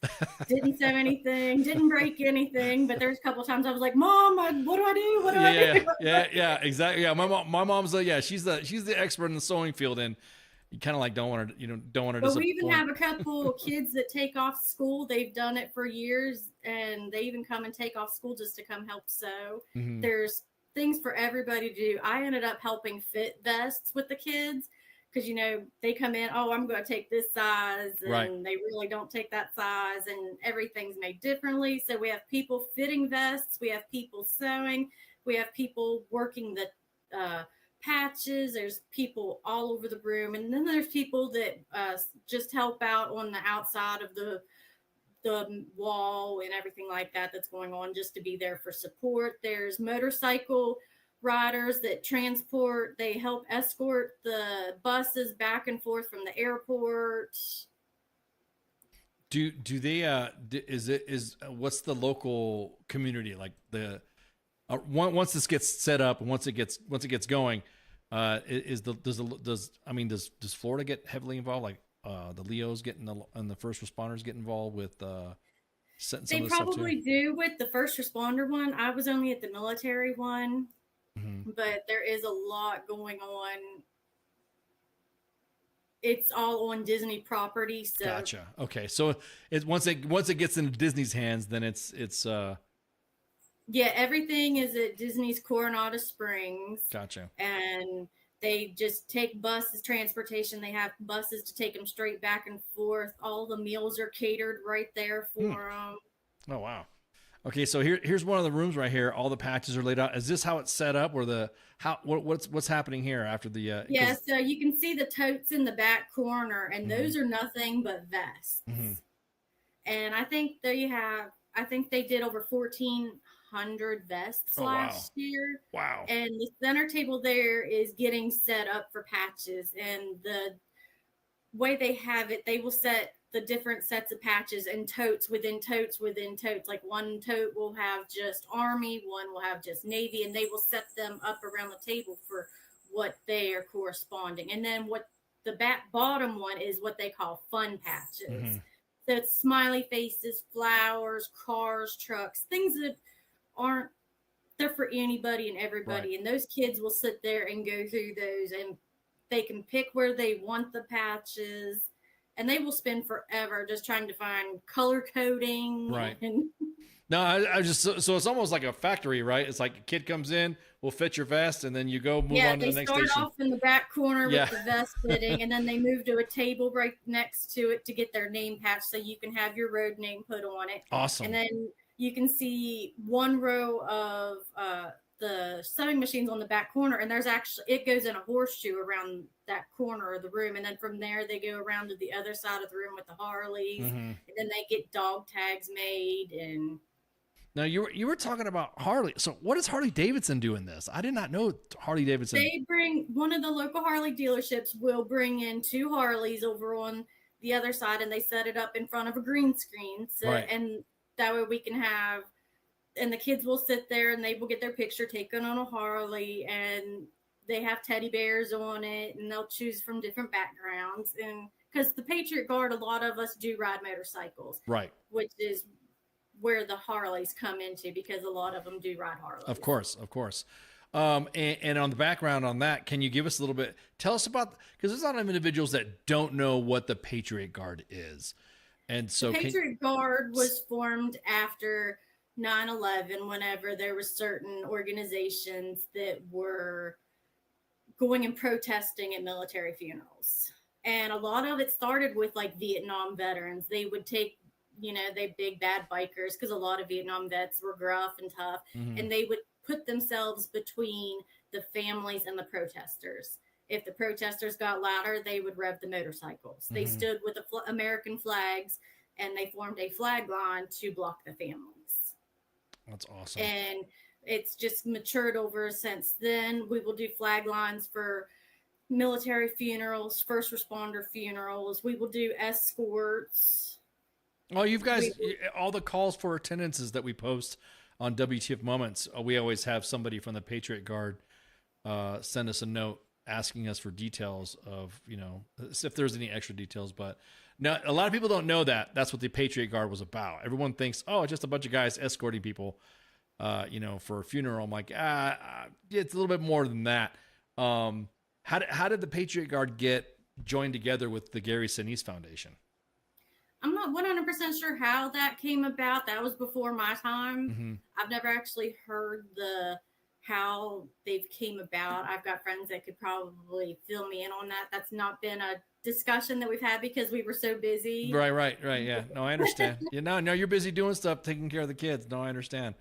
[SPEAKER 12] didn't sew anything, didn't break anything. But there's a couple of times I was like, Mom, what do I do? What do I do?
[SPEAKER 8] Yeah, exactly. Yeah, my mom's like, yeah, she's the expert in the sewing field, and you kind of like don't want her
[SPEAKER 12] But
[SPEAKER 8] disappoint.
[SPEAKER 12] we even have a couple kids that take off school. They've done it for years, and they even come and take off school just to come help sew. There's things for everybody to do. I ended up helping fit vests with the kids because they come in, oh, I'm going to take this size, and
[SPEAKER 8] Right.
[SPEAKER 12] they really don't take that size, and everything's made differently. So we have people fitting vests, we have people sewing, we have people working the patches. There's people all over the room, and then there's people that just help out on the outside of the wall and everything like that that's going on, just to be there for support. There's motorcycle riders that transport, they help escort the buses back and forth from the airport.
[SPEAKER 8] Do they what's the local community like? The once this gets set up and once it gets going, does Florida get heavily involved? Like the Leos and the first responders get involved with setting some
[SPEAKER 12] They
[SPEAKER 8] of this stuff too?
[SPEAKER 12] probably do with the first responder one. I was only at the military one, but there is a lot going on. It's all on Disney property. So
[SPEAKER 8] Gotcha. Okay, so once it gets into Disney's hands, then it's
[SPEAKER 12] yeah, everything is at Disney's Coronado Springs.
[SPEAKER 8] Gotcha.
[SPEAKER 12] And they just take buses, transportation. They have buses to take them straight back and forth. All the meals are catered right there for them.
[SPEAKER 8] Oh wow. Okay, so here's one of the rooms right here. All the patches are laid out. Is this how it's set up, or what's happening here after the?
[SPEAKER 12] Yeah, so you can see the totes in the back corner, and those are nothing but vests. And I think they did over 1,400 vests last year.
[SPEAKER 8] Wow.
[SPEAKER 12] And the center table there is getting set up for patches, and the way they have it, they will set the different sets of patches and totes within totes within totes. Like one tote will have just Army, one will have just Navy, and they will set them up around the table for what they are corresponding. And then what the bottom one is what they call fun patches. So it's smiley faces, flowers, cars, trucks, things that they're for anybody and everybody.
[SPEAKER 8] Right.
[SPEAKER 12] And those kids will sit there and go through those, and they can pick where they want the patches. And they will spend forever just trying to find color coding.
[SPEAKER 8] Right.
[SPEAKER 12] And
[SPEAKER 8] No, I just so it's almost like a factory, right? It's like a kid comes in, will fit your vest, and then you go move on to the next
[SPEAKER 12] they
[SPEAKER 8] station.
[SPEAKER 12] start off in the back corner
[SPEAKER 8] Yeah.
[SPEAKER 12] with the vest fitting, and then they move to a table right next to it to get their name patch, so you can have your road name put on it.
[SPEAKER 8] Awesome.
[SPEAKER 12] And then you can see one row of the sewing machines on the back corner, and it goes in a horseshoe around that corner of the room, and then from there they go around to the other side of the room with the Harleys, and then they get dog tags made. And
[SPEAKER 8] now you were talking about Harley. So what does Harley Davidson do in this? I did not know Harley Davidson.
[SPEAKER 12] they bring one of the local Harley dealerships will bring in 2 Harleys over on the other side, and they set it up in front of a green screen,
[SPEAKER 8] Right.
[SPEAKER 12] And that way we can have, and the kids will sit there and they will get their picture taken on a Harley, and they have teddy bears on it, and they'll choose from different backgrounds. And because the Patriot Guard, a lot of us do ride motorcycles,
[SPEAKER 8] Right.
[SPEAKER 12] which is where the Harleys come into, because a lot of them do ride Harleys.
[SPEAKER 8] Of course. And on the background on that, can you give us a little bit? Tell us about, because there's a lot of individuals that don't know what the Patriot Guard is, and so
[SPEAKER 12] The Patriot Guard was formed after 9/11, whenever there were certain organizations that were going and protesting at military funerals. And a lot of it started with like Vietnam veterans. They would take, they big bad bikers, because a lot of Vietnam vets were gruff and tough, and they would put themselves between the families and the protesters. If the protesters got louder, they would rev the motorcycles. They stood with the American flags, and they formed a flag line to block the families.
[SPEAKER 8] That's awesome.
[SPEAKER 12] And it's just matured over since then. We will do flag lines for military funerals, first responder funerals. We will do escorts.
[SPEAKER 8] Oh, you guys, all the calls for attendances that we post on WTF Moments, we always have somebody from the Patriot Guard send us a note asking us for details of, if there's any extra details. But now a lot of people don't know that that's what the Patriot Guard was about. Everyone thinks, oh, it's just a bunch of guys escorting people, for a funeral. I'm like, it's a little bit more than that. How did the Patriot Guard get joined together with the Gary Sinise Foundation?
[SPEAKER 12] I'm not 100% sure how that came about. That was before my time. I've never actually heard how they've came about. I've got friends that could probably fill me in on that. That's not been a discussion that we've had because we were so busy.
[SPEAKER 8] Right. Yeah. No, I understand. No, you're busy doing stuff, taking care of the kids. No, I understand.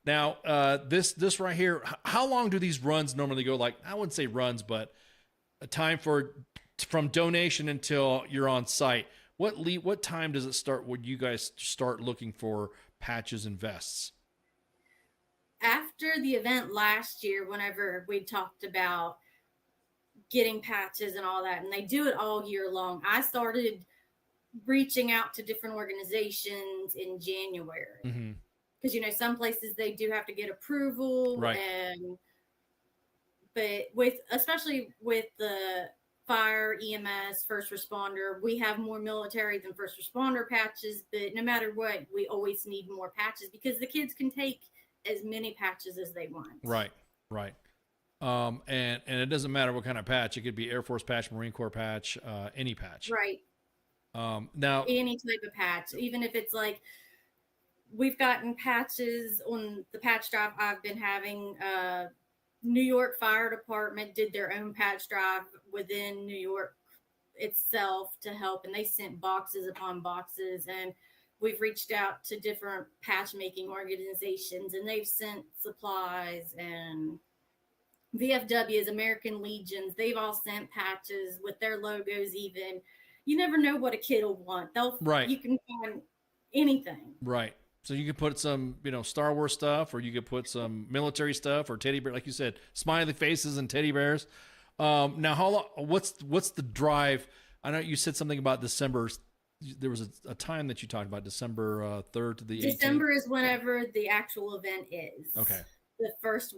[SPEAKER 8] Now, this right here, how long do these runs normally go? Like, I wouldn't say runs, but a time from donation until you're on site. What time does it start when you guys start looking for patches and vests?
[SPEAKER 12] After the event last year, whenever we talked about getting patches and all that, and they do it all year long, I started reaching out to different organizations in January.
[SPEAKER 8] Mm-hmm.
[SPEAKER 12] Because, you know, some places they do have to get approval.
[SPEAKER 8] Right.
[SPEAKER 12] But especially with the fire, EMS, first responder, we have more military than first responder patches. But no matter what, we always need more patches because the kids can take as many patches as they want.
[SPEAKER 8] Right. And it doesn't matter what kind of patch. It could be Air Force patch, Marine Corps patch, any patch.
[SPEAKER 12] Right.
[SPEAKER 8] Now,
[SPEAKER 12] any type of patch, even if it's like, we've gotten patches on the patch drive I've been having. New York Fire Department did their own patch drive within New York itself to help, and they sent boxes upon boxes. And we've reached out to different patch making organizations, and they've sent supplies. And VFWs, American Legions, they've all sent patches with their logos. Even you never know what a kid will want. You can find anything.
[SPEAKER 8] Right. So you could put some, Star Wars stuff, or you could put some military stuff, or teddy bear, like you said, smiley faces and teddy bears. Now, how long? What's the drive? I know you said something about December. There was a time that you talked about December 3rd to the 18th.
[SPEAKER 12] December is whenever the actual event is.
[SPEAKER 8] Okay.
[SPEAKER 12] The first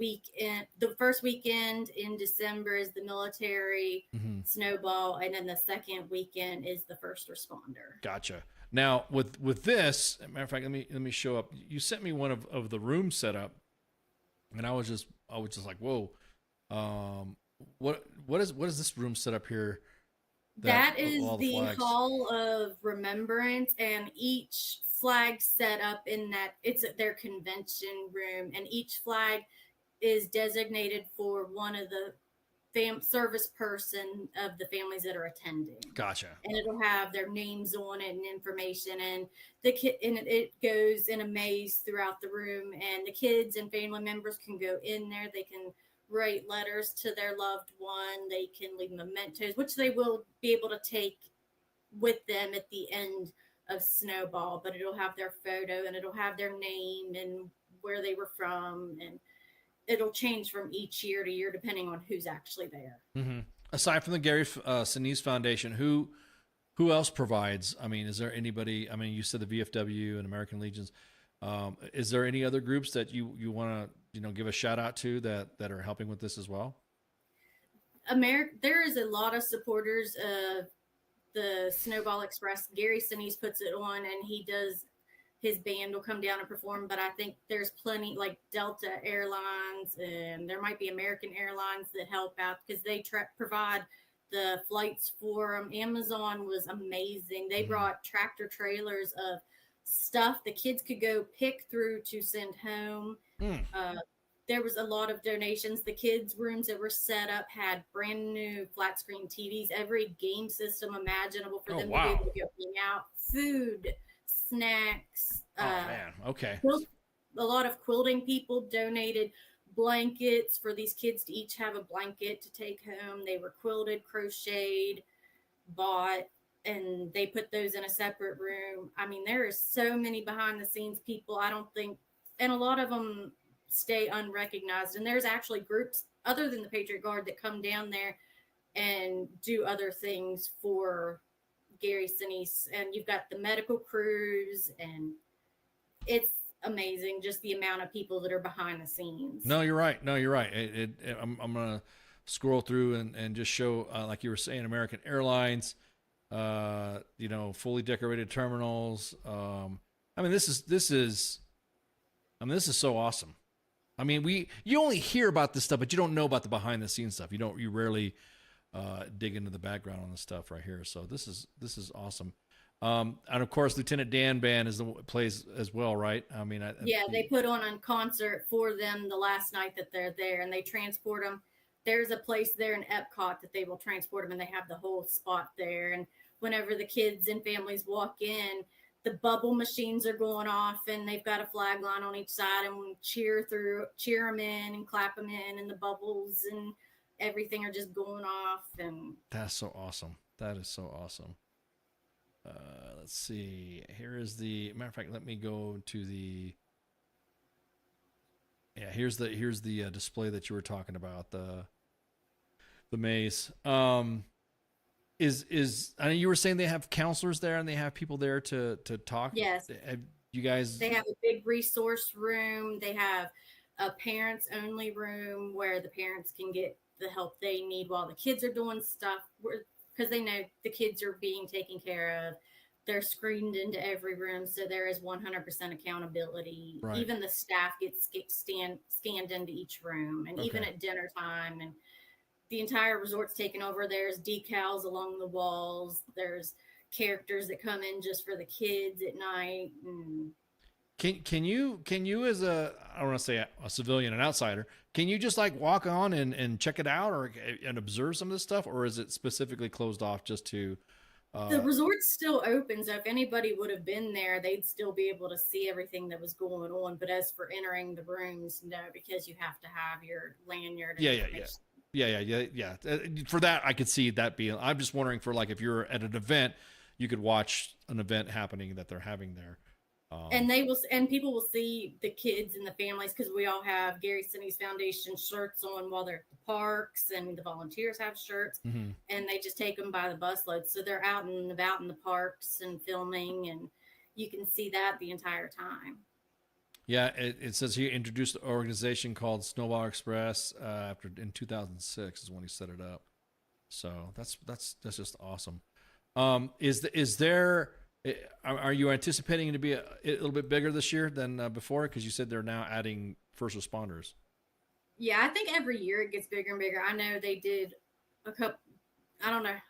[SPEAKER 12] weekend in December is the military Snowball, and then the second weekend is the first responder.
[SPEAKER 8] Gotcha. Now with this, as a matter of fact, let me show up. You sent me one of the room setup, and I was just like, whoa, what is this room set up here?
[SPEAKER 12] That is the Hall of Remembrance, and each flag set up in that, it's their convention room, and each flag is designated for one of the service person of the families that are attending.
[SPEAKER 8] Gotcha.
[SPEAKER 12] And it'll have their names on it and information, and it goes in a maze throughout the room, and the kids and family members can go in there. They can write letters to their loved one. They can leave mementos, which they will be able to take with them at the end of Snowball, but it'll have their photo, and it'll have their name and where they were from, and it'll change from each year to year depending on who's actually there.
[SPEAKER 8] Mm-hmm. Aside from the Gary Sinise Foundation, who else provides? I mean, is there anybody? I mean, you said the VFW and American Legions. Is there any other groups that you want to give a shout out to that are helping with this as well?
[SPEAKER 12] There is a lot of supporters of the Snowball Express. Gary Sinise puts it on, and his band will come down and perform, but I think there's plenty, like Delta Airlines, and there might be American Airlines that help out because they provide the flights for them. Amazon was amazing. They brought tractor trailers of stuff the kids could go pick through to send home. There was a lot of donations. The kids' rooms that were set up had brand new flat screen TVs, every game system imaginable for them to be able to go hang out, food, snacks.
[SPEAKER 8] Okay.
[SPEAKER 12] A lot of quilting people donated blankets for these kids to each have a blanket to take home. They were quilted, crocheted, bought, and they put those in a separate room. I mean, there are so many behind the scenes people. And a lot of them stay unrecognized. And there's actually groups other than the Patriot Guard that come down there and do other things for Gary Sinise. And you've got the medical crews, and it's amazing just the amount of people that are behind the scenes.
[SPEAKER 8] No, you're right. I'm gonna scroll through and just show, like you were saying, American Airlines, fully decorated terminals. This is so awesome. I mean, you only hear about this stuff, but you don't know about the behind the scenes stuff. You rarely dig into the background on this stuff right here. So this is awesome. And of course, Lieutenant Dan Band plays as well, right? I mean,
[SPEAKER 12] yeah, they put on a concert for them the last night that they're there, and they transport them. There's a place there in Epcot that they will transport them, and they have the whole spot there. And whenever the kids and families walk in, the bubble machines are going off, and they've got a flag line on each side, and we cheer them in and clap them in, and the bubbles and everything are just going off. And
[SPEAKER 8] that's so awesome. That is so awesome. Let's see. Here is the matter of fact. Let me go to the. Yeah, here's the display that you were talking about, the maze. Is I know you were saying they have counselors there and they have people there to talk.
[SPEAKER 12] Yes.
[SPEAKER 8] Have you guys?
[SPEAKER 12] They have a big resource room. They have a parents only room where the parents can get the help they need while the kids are doing stuff, because they know the kids are being taken care of. They're screened into every room, so there is 100% accountability.
[SPEAKER 8] Right.
[SPEAKER 12] Even the staff gets scanned into each room, and even
[SPEAKER 8] Okay.
[SPEAKER 12] at dinner time, and the entire resort's taken over. There's decals along the walls. There's characters that come in just for the kids at night. And
[SPEAKER 8] Can you as a, I don't want to say a civilian, an outsider, can you just like walk on and check it out and observe some of this stuff, or is it specifically closed off just to?
[SPEAKER 12] the resort's still open, so if anybody would have been there, they'd still be able to see everything that was going on. But as for entering the rooms, no, because you have to have your lanyard. And
[SPEAKER 8] Yeah. For that, I could see that being. I'm just wondering for like if you're at an event, you could watch an event happening that they're having there.
[SPEAKER 12] And people will see the kids and the families, because we all have Gary Sinise Foundation shirts on while they're at the parks, and the volunteers have shirts,
[SPEAKER 8] Mhm.
[SPEAKER 12] and they just take them by the busload. So they're out and about in the parks and filming, and you can see that the entire time.
[SPEAKER 8] Yeah, it says he introduced an organization called Snowball Express in 2006 is when he set it up. So that's just awesome. Are you anticipating it to be a little bit bigger this year than before? Because you said they're now adding first responders.
[SPEAKER 12] Yeah, I think every year it gets bigger and bigger. I know they did 700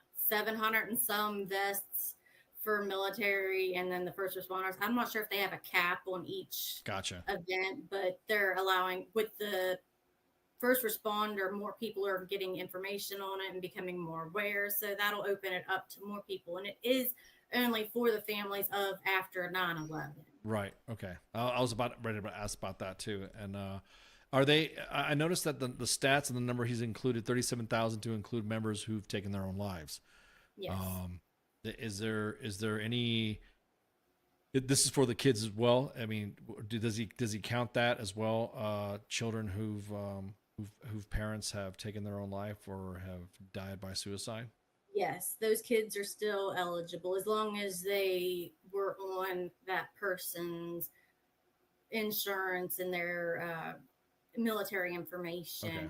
[SPEAKER 12] and some vests for military, and then the first responders. I'm not sure if they have a cap on each
[SPEAKER 8] Gotcha.
[SPEAKER 12] event, but they're allowing, with the first responder, more people are getting information on it and becoming more aware. So that'll open it up to more people. And it is only for the families of after 9/11.
[SPEAKER 8] Right. Okay. I was ready to ask about that too. And are they? I noticed that the stats and the number he's included 37,000 to include members who've taken their own lives.
[SPEAKER 12] Yes.
[SPEAKER 8] Is there any? This is for the kids as well. I mean, does he count that as well? Children whose parents have taken their own life or have died by suicide.
[SPEAKER 12] Yes, those kids are still eligible as long as they were on that person's insurance and their military information.
[SPEAKER 8] Okay.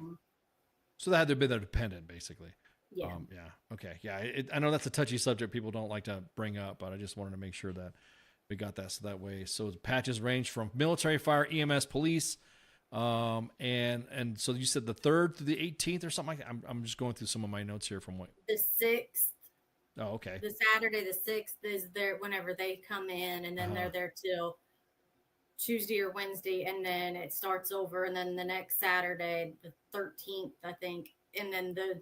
[SPEAKER 8] So that had to be their dependent, basically.
[SPEAKER 12] Yeah.
[SPEAKER 8] Yeah. Okay. Yeah. I know that's a touchy subject people don't like to bring up, but I just wanted to make sure that we got that so that way. So the patches range from military, fire, EMS, police. And so you said the 3rd through the 18th or something like that. I'm just going through some of my notes here from what.
[SPEAKER 12] The 6th.
[SPEAKER 8] Oh, okay.
[SPEAKER 12] The Saturday, the 6th is there whenever they come in, and then they're there till Tuesday or Wednesday, and then it starts over, and then the next Saturday, the 13th, I think, and then the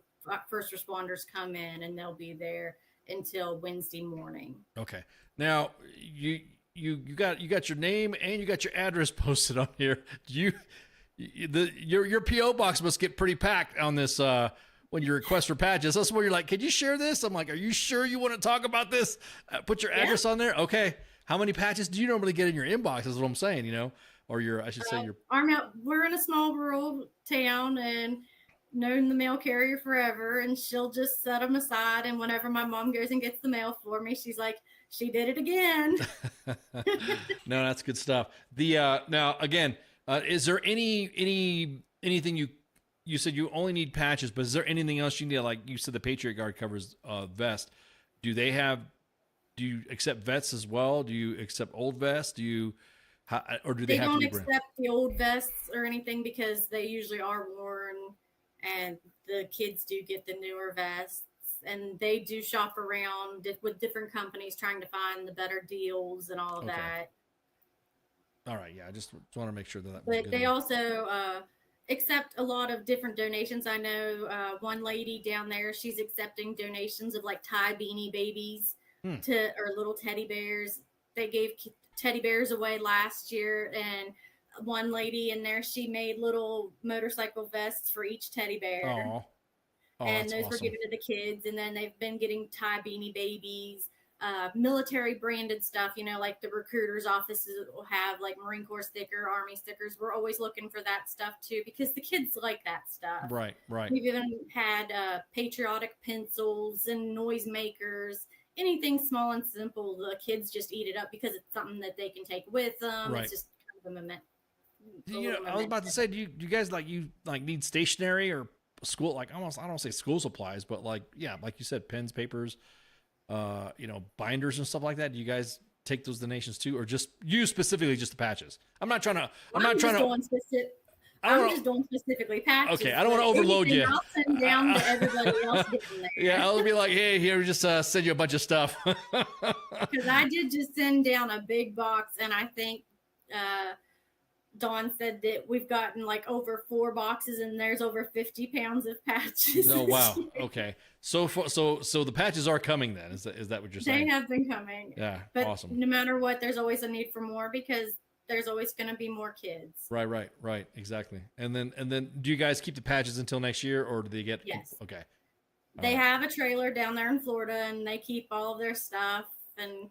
[SPEAKER 12] first responders come in, and they'll be there until Wednesday morning.
[SPEAKER 8] Okay. Now you got your name and you got your address posted on here. Your PO box must get pretty packed on this when you request for patches. That's where you're like, "Can you share this?" I'm like, "Are you sure you want to talk about this? Put your address on there." Okay. How many patches do you normally get in your inbox? Is what I'm saying, or
[SPEAKER 12] We're in a small rural town and known the mail carrier forever, and she'll just set them aside. And whenever my mom goes and gets the mail for me, she's like, "She did it again."
[SPEAKER 8] No, that's good stuff. Now again, is there anything you said you only need patches, but is there anything else you need? Like you said, the Patriot Guard covers vest. Do you accept vets as well? Do you accept old vests? Or do they have
[SPEAKER 12] don't
[SPEAKER 8] to be brand?
[SPEAKER 12] accept the old vests or anything because they usually are worn, and the kids do get the newer vests. and they do shop around with different companies trying to find the better deals and all of that.
[SPEAKER 8] All right, yeah, I just want to make sure that.
[SPEAKER 12] But they also accept a lot of different donations. I know one lady down there, she's accepting donations of like tie beanie babies or little teddy bears. They gave teddy bears away last year, and one lady in there, she made little motorcycle vests for each teddy bear. And those were given to the kids. And then they've been getting tie beanie babies, military branded stuff, like the recruiters' offices will have like Marine Corps sticker, Army stickers. We're always looking for that stuff too, because the kids like that stuff.
[SPEAKER 8] Right.
[SPEAKER 12] We've even had patriotic pencils and noisemakers. Anything small and simple, the kids just eat it up because it's something that they can take with them.
[SPEAKER 8] Right.
[SPEAKER 12] It's just kind of a moment.
[SPEAKER 8] I was about to say, do you guys need stationery or school? Like almost, I don't say school supplies, but like you said, pens, papers, binders and stuff like that. Do you guys take those donations too, or just you specifically just the patches? I'm just doing specifically patches. Okay, I don't want to overload you.
[SPEAKER 12] I'll send down to everybody else getting there.
[SPEAKER 8] Yeah, I'll be like, hey, here, just send you a bunch of stuff.
[SPEAKER 12] Because I did just send down a big box, and I think Dawn said that we've gotten like over 4 boxes, and there's over 50 pounds of patches.
[SPEAKER 8] Oh wow. Okay. So the patches are coming then. Is that what you're saying?
[SPEAKER 12] They have been coming.
[SPEAKER 8] Yeah.
[SPEAKER 12] But
[SPEAKER 8] awesome.
[SPEAKER 12] No matter what, there's always a need for more because there's always going to be more kids.
[SPEAKER 8] Right. Exactly. And then do you guys keep the patches until next year, or do they get?
[SPEAKER 12] Yes.
[SPEAKER 8] Okay.
[SPEAKER 12] They have a trailer down there in Florida, and they keep all of their stuff, and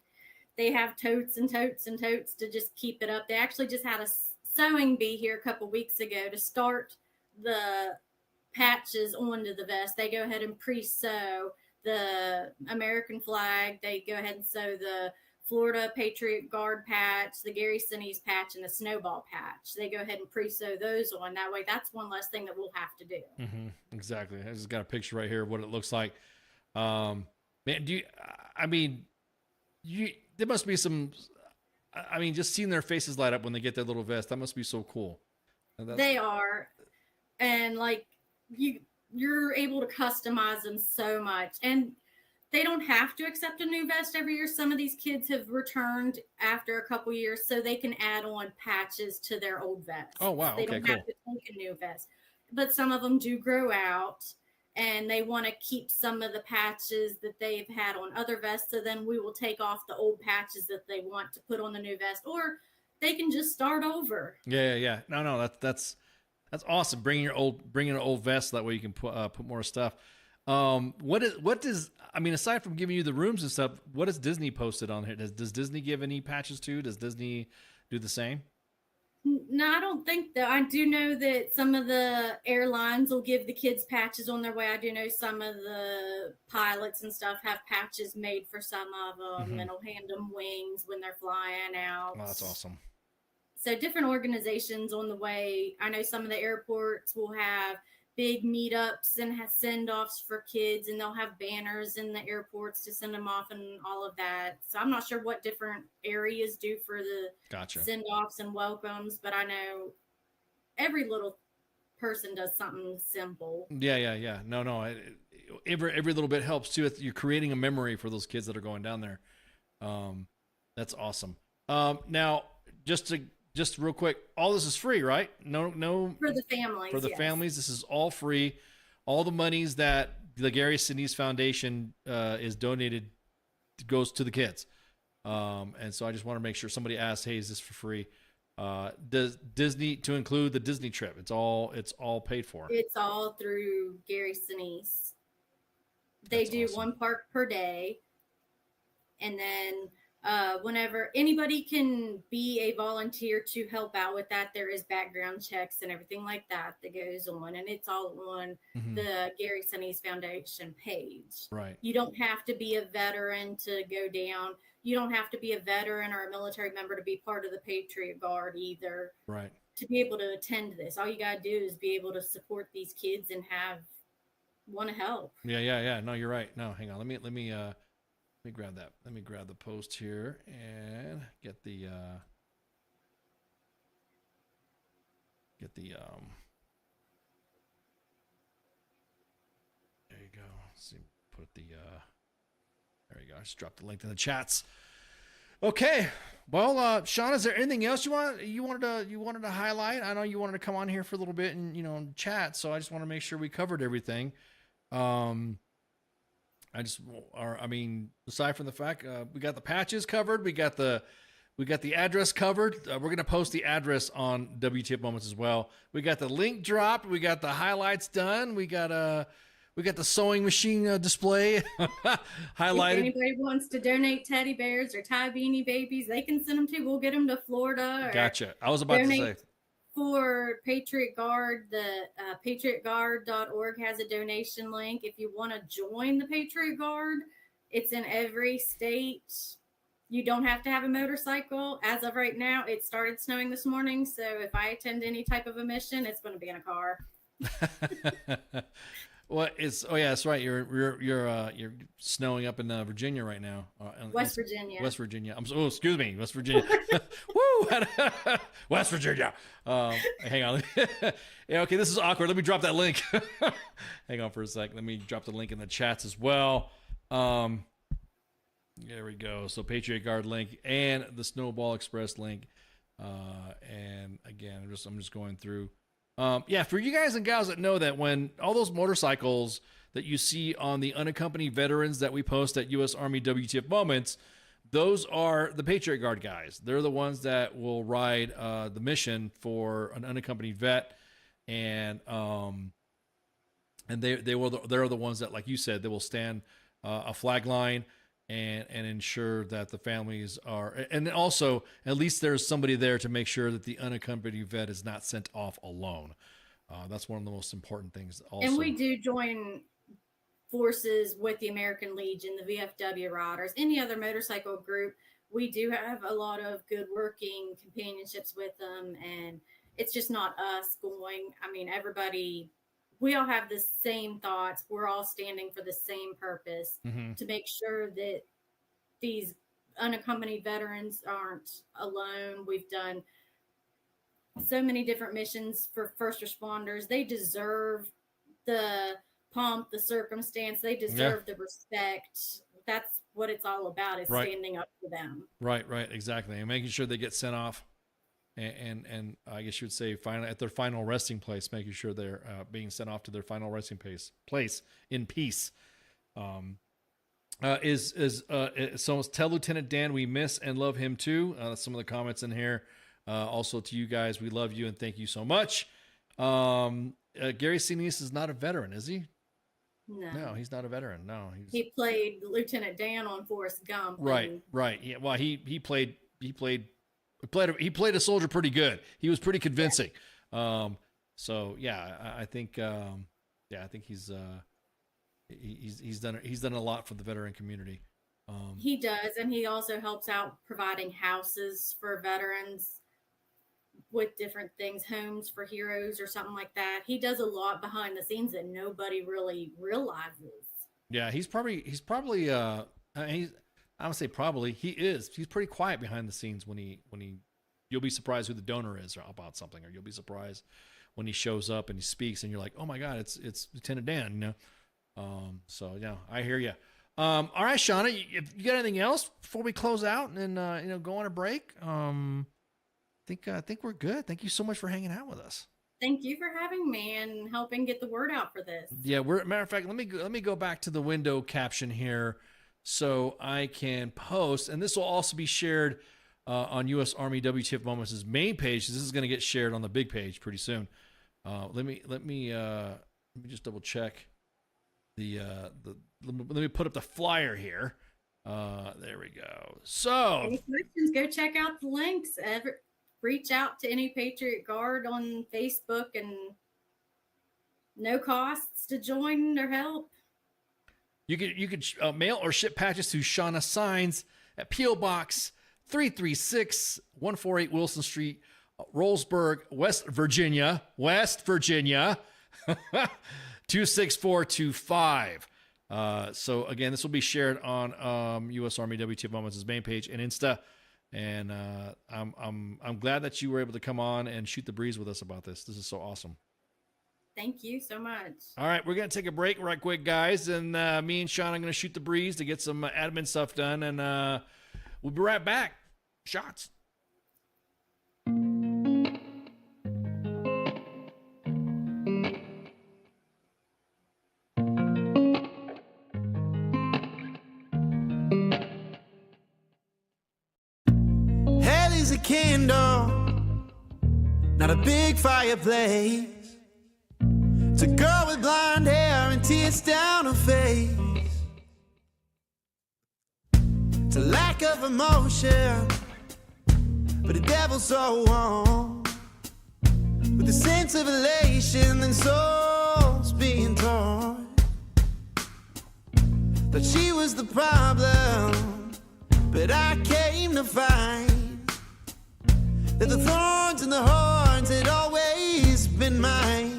[SPEAKER 12] they have totes and totes and totes to just keep it up. They actually just had a sewing bee here a couple weeks ago to start the patches onto the vest. They go ahead and pre-sew the American flag. They go ahead and sew the Florida Patriot Guard patch, the Gary Sinise patch, and the Snowball patch. They go ahead and pre-sew those on. That way, that's one less thing that we'll have to do.
[SPEAKER 8] Mm-hmm. Exactly. I just got a picture right here of what it looks like. Man, there must be some, just seeing their faces light up when they get their little vest, that must be so cool.
[SPEAKER 12] They are. And like you're able to customize them so much. And they don't have to accept a new vest every year. Some of these kids have returned after a couple years, so they can add on patches to their old vest.
[SPEAKER 8] Oh, wow.
[SPEAKER 12] They don't have to take a new vest. But some of them do grow out, and they want to keep some of the patches that they've had on other vests. So then we will take off the old patches that they want to put on the new vest, or they can just start over.
[SPEAKER 8] Yeah. No, that's awesome. Bringing an old vest, that way you can put more stuff. Aside from giving you the rooms and stuff, what has Disney posted on here? Does Disney give any patches too? Does Disney do the same?
[SPEAKER 12] No, I don't think that. I do know that some of the airlines will give the kids patches on their way. I do know some of the pilots and stuff have patches made for some of them, and will hand them wings when they're flying out.
[SPEAKER 8] Oh, that's awesome.
[SPEAKER 12] So different organizations on the way. I know some of the airports will have big meetups and have send-offs for kids, and they'll have banners in the airports to send them off and all of that. So I'm not sure what different areas do for the send-offs and welcomes, but I know every little person does something simple.
[SPEAKER 8] Yeah. No. Every little bit helps too. You're creating a memory for those kids that are going down there. That's awesome. Now, just real quick, all this is free, right? No.
[SPEAKER 12] For the families.
[SPEAKER 8] For the families, this is all free. All the monies that the Gary Sinise Foundation is donated goes to the kids. And so I just want to make sure somebody asked, hey, is this for free? Does Disney, to include the Disney trip, it's all paid for?
[SPEAKER 12] It's all through Gary Sinise. They do awesome. 1 park per day. And then whenever anybody can be a volunteer to help out with that, there is background checks and everything like that goes on, and it's all on the Gary Sinise Foundation page.
[SPEAKER 8] Right.
[SPEAKER 12] You don't have to be a veteran to go down. You don't have to be a veteran or a military member to be part of the Patriot Guard either.
[SPEAKER 8] Right.
[SPEAKER 12] To be able to attend this, all you gotta do is be able to support these kids and want to help.
[SPEAKER 8] Yeah. No, you're right. No, hang on. Let me grab that. Let me grab the post here and get the there you go. Let's see, put the there you go. I just dropped the link in the chats. Okay. Well, Shawna, is there anything else you wanted to highlight? I know you wanted to come on here for a little bit and chat, so I just want to make sure we covered everything. Aside from the fact we got the patches covered, we got the address covered. We're going to post the address on WTF Moments as well. We got the link dropped. We got the highlights done. We got the sewing machine display highlighted.
[SPEAKER 12] If anybody wants to donate teddy bears or tie beanie babies, they can send them to. We'll get them to Florida.
[SPEAKER 8] Gotcha. I was about to say.
[SPEAKER 12] For Patriot Guard, the patriotguard.org has a donation link. If you want to join the Patriot Guard, it's in every state. You don't have to have a motorcycle. As of right now, it started snowing this morning, so if I attend any type of a mission, it's going to be in a car.
[SPEAKER 8] That's right. You're snowing up in Virginia right now.
[SPEAKER 12] West Virginia.
[SPEAKER 8] West Virginia. Excuse me, West Virginia. Woo! West Virginia. Hang on. Yeah, okay, this is awkward. Let me drop that link. Hang on for a sec. Let me drop the link in the chats as well. There we go. So Patriot Guard link and the Snowball Express link. And again, I'm just going through. For you guys and gals that know that when all those motorcycles that you see on the unaccompanied veterans that we post at U.S. Army WTF Moments, those are the Patriot Guard guys. They're the ones that will ride the mission for an unaccompanied vet, and they're the ones that, like you said, they will stand a flag line and ensure that the families are, and also at least there's somebody there to make sure that the unaccompanied vet is not sent off alone. That's one of the most important things. Also,
[SPEAKER 12] and we do join forces with the American Legion, the VFW Riders, any other motorcycle group. We do have a lot of good working companionships with them, and it's just not us going. I mean, everybody. We all have the same thoughts. We're all standing for the same purpose to make sure that these unaccompanied veterans aren't alone. We've done so many different missions for first responders. They deserve the pomp, the circumstance. They deserve the respect. That's what it's all about, is standing up for them. Right,
[SPEAKER 8] exactly. And making sure they get sent off. And I guess you would say finally at their final resting place, making sure they're being sent off to their final resting place in peace. So tell Lieutenant Dan we miss and love him too. Some of the comments in here. Also to you guys, we love you and thank you so much. Gary Sinise is not a veteran, is he? No, he's not a veteran. No,
[SPEAKER 12] he played Lieutenant Dan on Forrest Gump.
[SPEAKER 8] Right. Yeah. Well, he played a soldier pretty good. He was pretty convincing. I think he's done a lot for the veteran community.
[SPEAKER 12] He does, and he also helps out providing houses for veterans with different things, homes for heroes or something like that. He does a lot behind the scenes that nobody really realizes.
[SPEAKER 8] Yeah, he's probably I would say probably he is. He's pretty quiet behind the scenes when he you'll be surprised who the donor is or about something, or you'll be surprised when he shows up and he speaks and you're like, oh my God, it's Lieutenant Dan, So yeah, I hear you. All right, Shawna, if you got anything else before we close out and go on a break? I think we're good. Thank you so much for hanging out with us.
[SPEAKER 12] Thank you for having me and helping get the word out for this.
[SPEAKER 8] Yeah, matter of fact, let me go back to the window caption here so I can post, and this will also be shared on U.S. Army WTF Moments' main page. This is going to get shared on the big page pretty soon. Let me just double check let me put up the flyer here. There we go. So
[SPEAKER 12] any questions, go check out the links. Reach out to any Patriot Guard on Facebook, and no costs to join or help.
[SPEAKER 8] You could mail or ship patches to Shawna Sines at P.O. Box 336 148 Wilson Street, Rollsburg, West Virginia 26425. So again, this will be shared on U.S. Army WTF Moments' main page and Insta. And I'm glad that you were able to come on and shoot the breeze with us about this. This is so awesome.
[SPEAKER 12] Thank you so much.
[SPEAKER 8] All right, we're going to take a break right quick, guys. And me and Sean are going to shoot the breeze to get some admin stuff done. And we'll be right back. Shots.
[SPEAKER 1] Hell is a candle, not a big fireplace. It's a girl with blonde hair and tears down her face. It's a lack of emotion, but the devil's so warm. With a sense of elation and souls being torn. Thought she was the problem, but I came to find that the thorns and the horns had always been mine.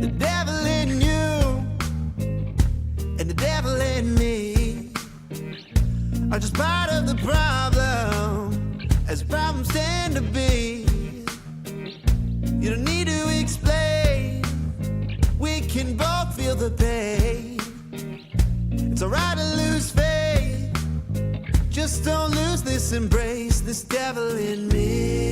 [SPEAKER 1] The devil in you and the devil in me are just part of the problem, as problems tend to be. You don't need to explain, we can both feel the pain. It's alright to lose faith, just don't lose this embrace, this devil in me.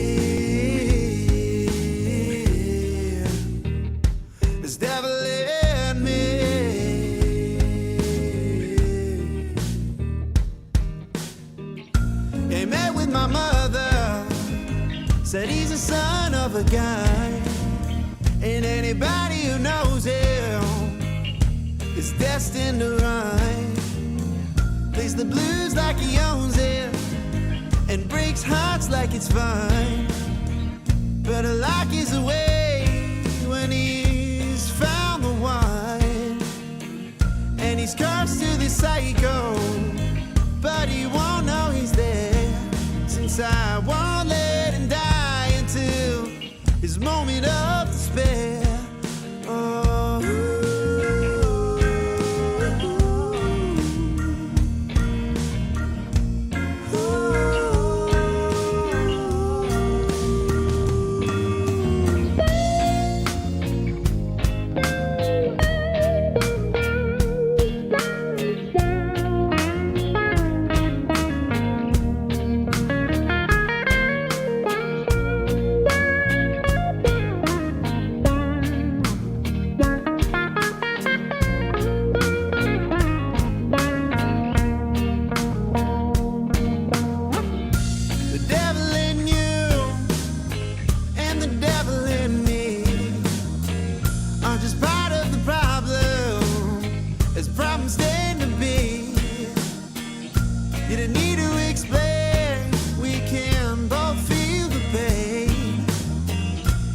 [SPEAKER 1] This devil in me. He met with my mother, said he's a son of a gun. And anybody who knows him is destined to run. Plays the blues like he owns it and breaks hearts like it's fun. But a lock is away when he's found the one. And he's cursed to this cycle, but he won't know he's there, since I won't let him die until his moment of despair.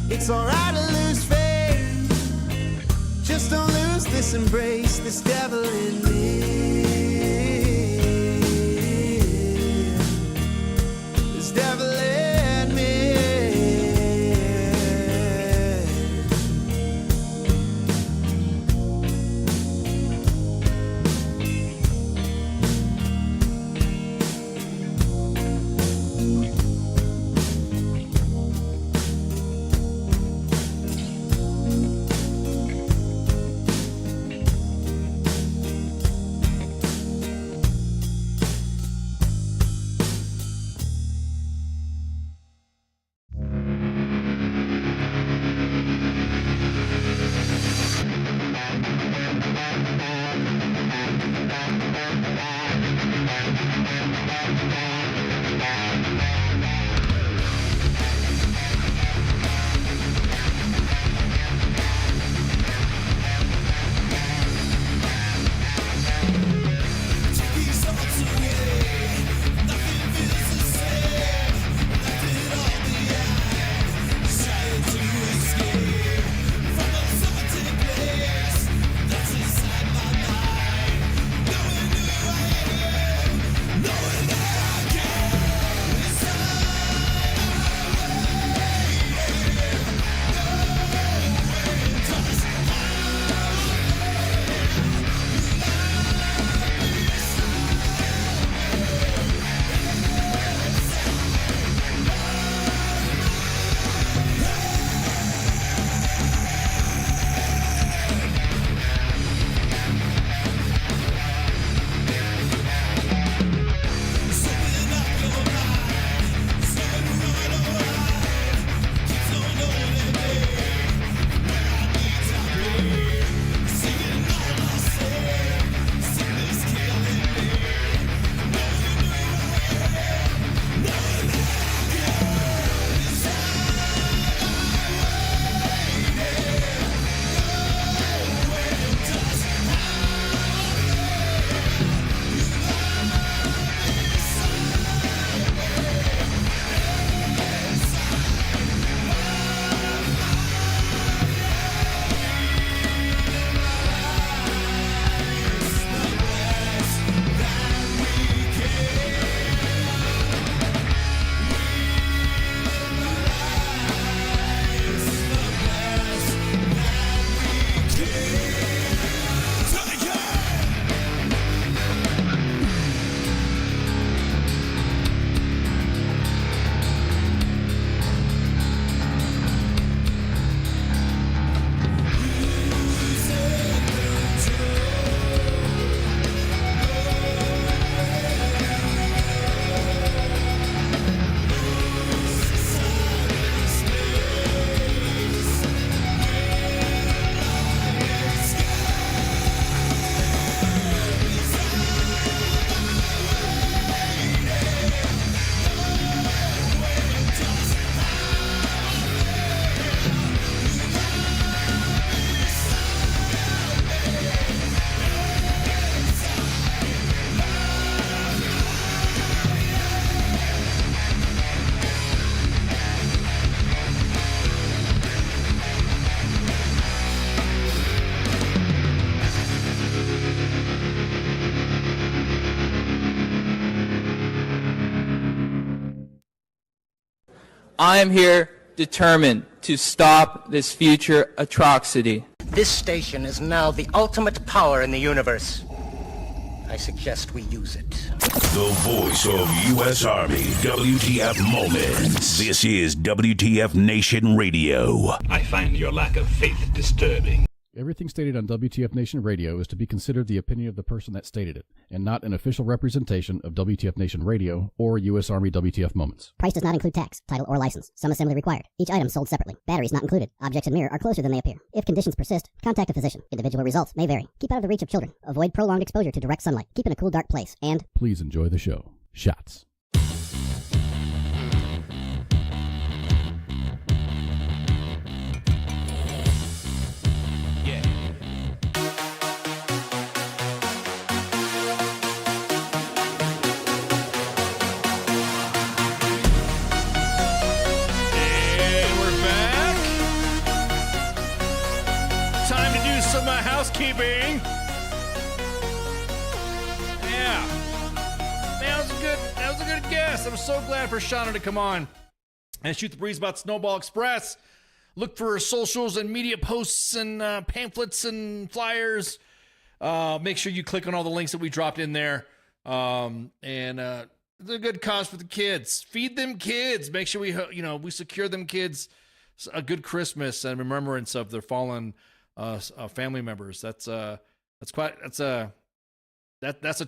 [SPEAKER 1] It's alright to lose faith, just don't lose this embrace, this devil in me. This devil in me.
[SPEAKER 16] I am here determined to stop this future atrocity.
[SPEAKER 17] This station is now the ultimate power in the universe. I suggest we use it.
[SPEAKER 4] The voice of U.S. Army, WTF Moments. This is WTF Nation Radio.
[SPEAKER 18] I find your lack of faith disturbing.
[SPEAKER 19] Everything stated on WTF Nation Radio is to be considered the opinion of the person that stated it, and not an official representation of WTF Nation Radio or U.S. Army WTF Moments.
[SPEAKER 20] Price does not include tax, title, or license. Some assembly required. Each item sold separately. Batteries not included. Objects in mirror are closer than they appear. If conditions persist, contact a physician. Individual results may vary. Keep out of the reach of children. Avoid prolonged exposure to direct sunlight. Keep in a cool, dark place. And
[SPEAKER 19] please enjoy the show. Shots.
[SPEAKER 8] Housekeeping. Yeah. That was a good guess. I'm so glad for Shawna to come on and shoot the breeze about Snowball Express. Look for socials and media posts and pamphlets and flyers. Make sure you click on all the links that we dropped in there. It's a good cause for the kids. Feed them kids. Make sure we secure them kids a good Christmas and remembrance of their fallen family members. That's a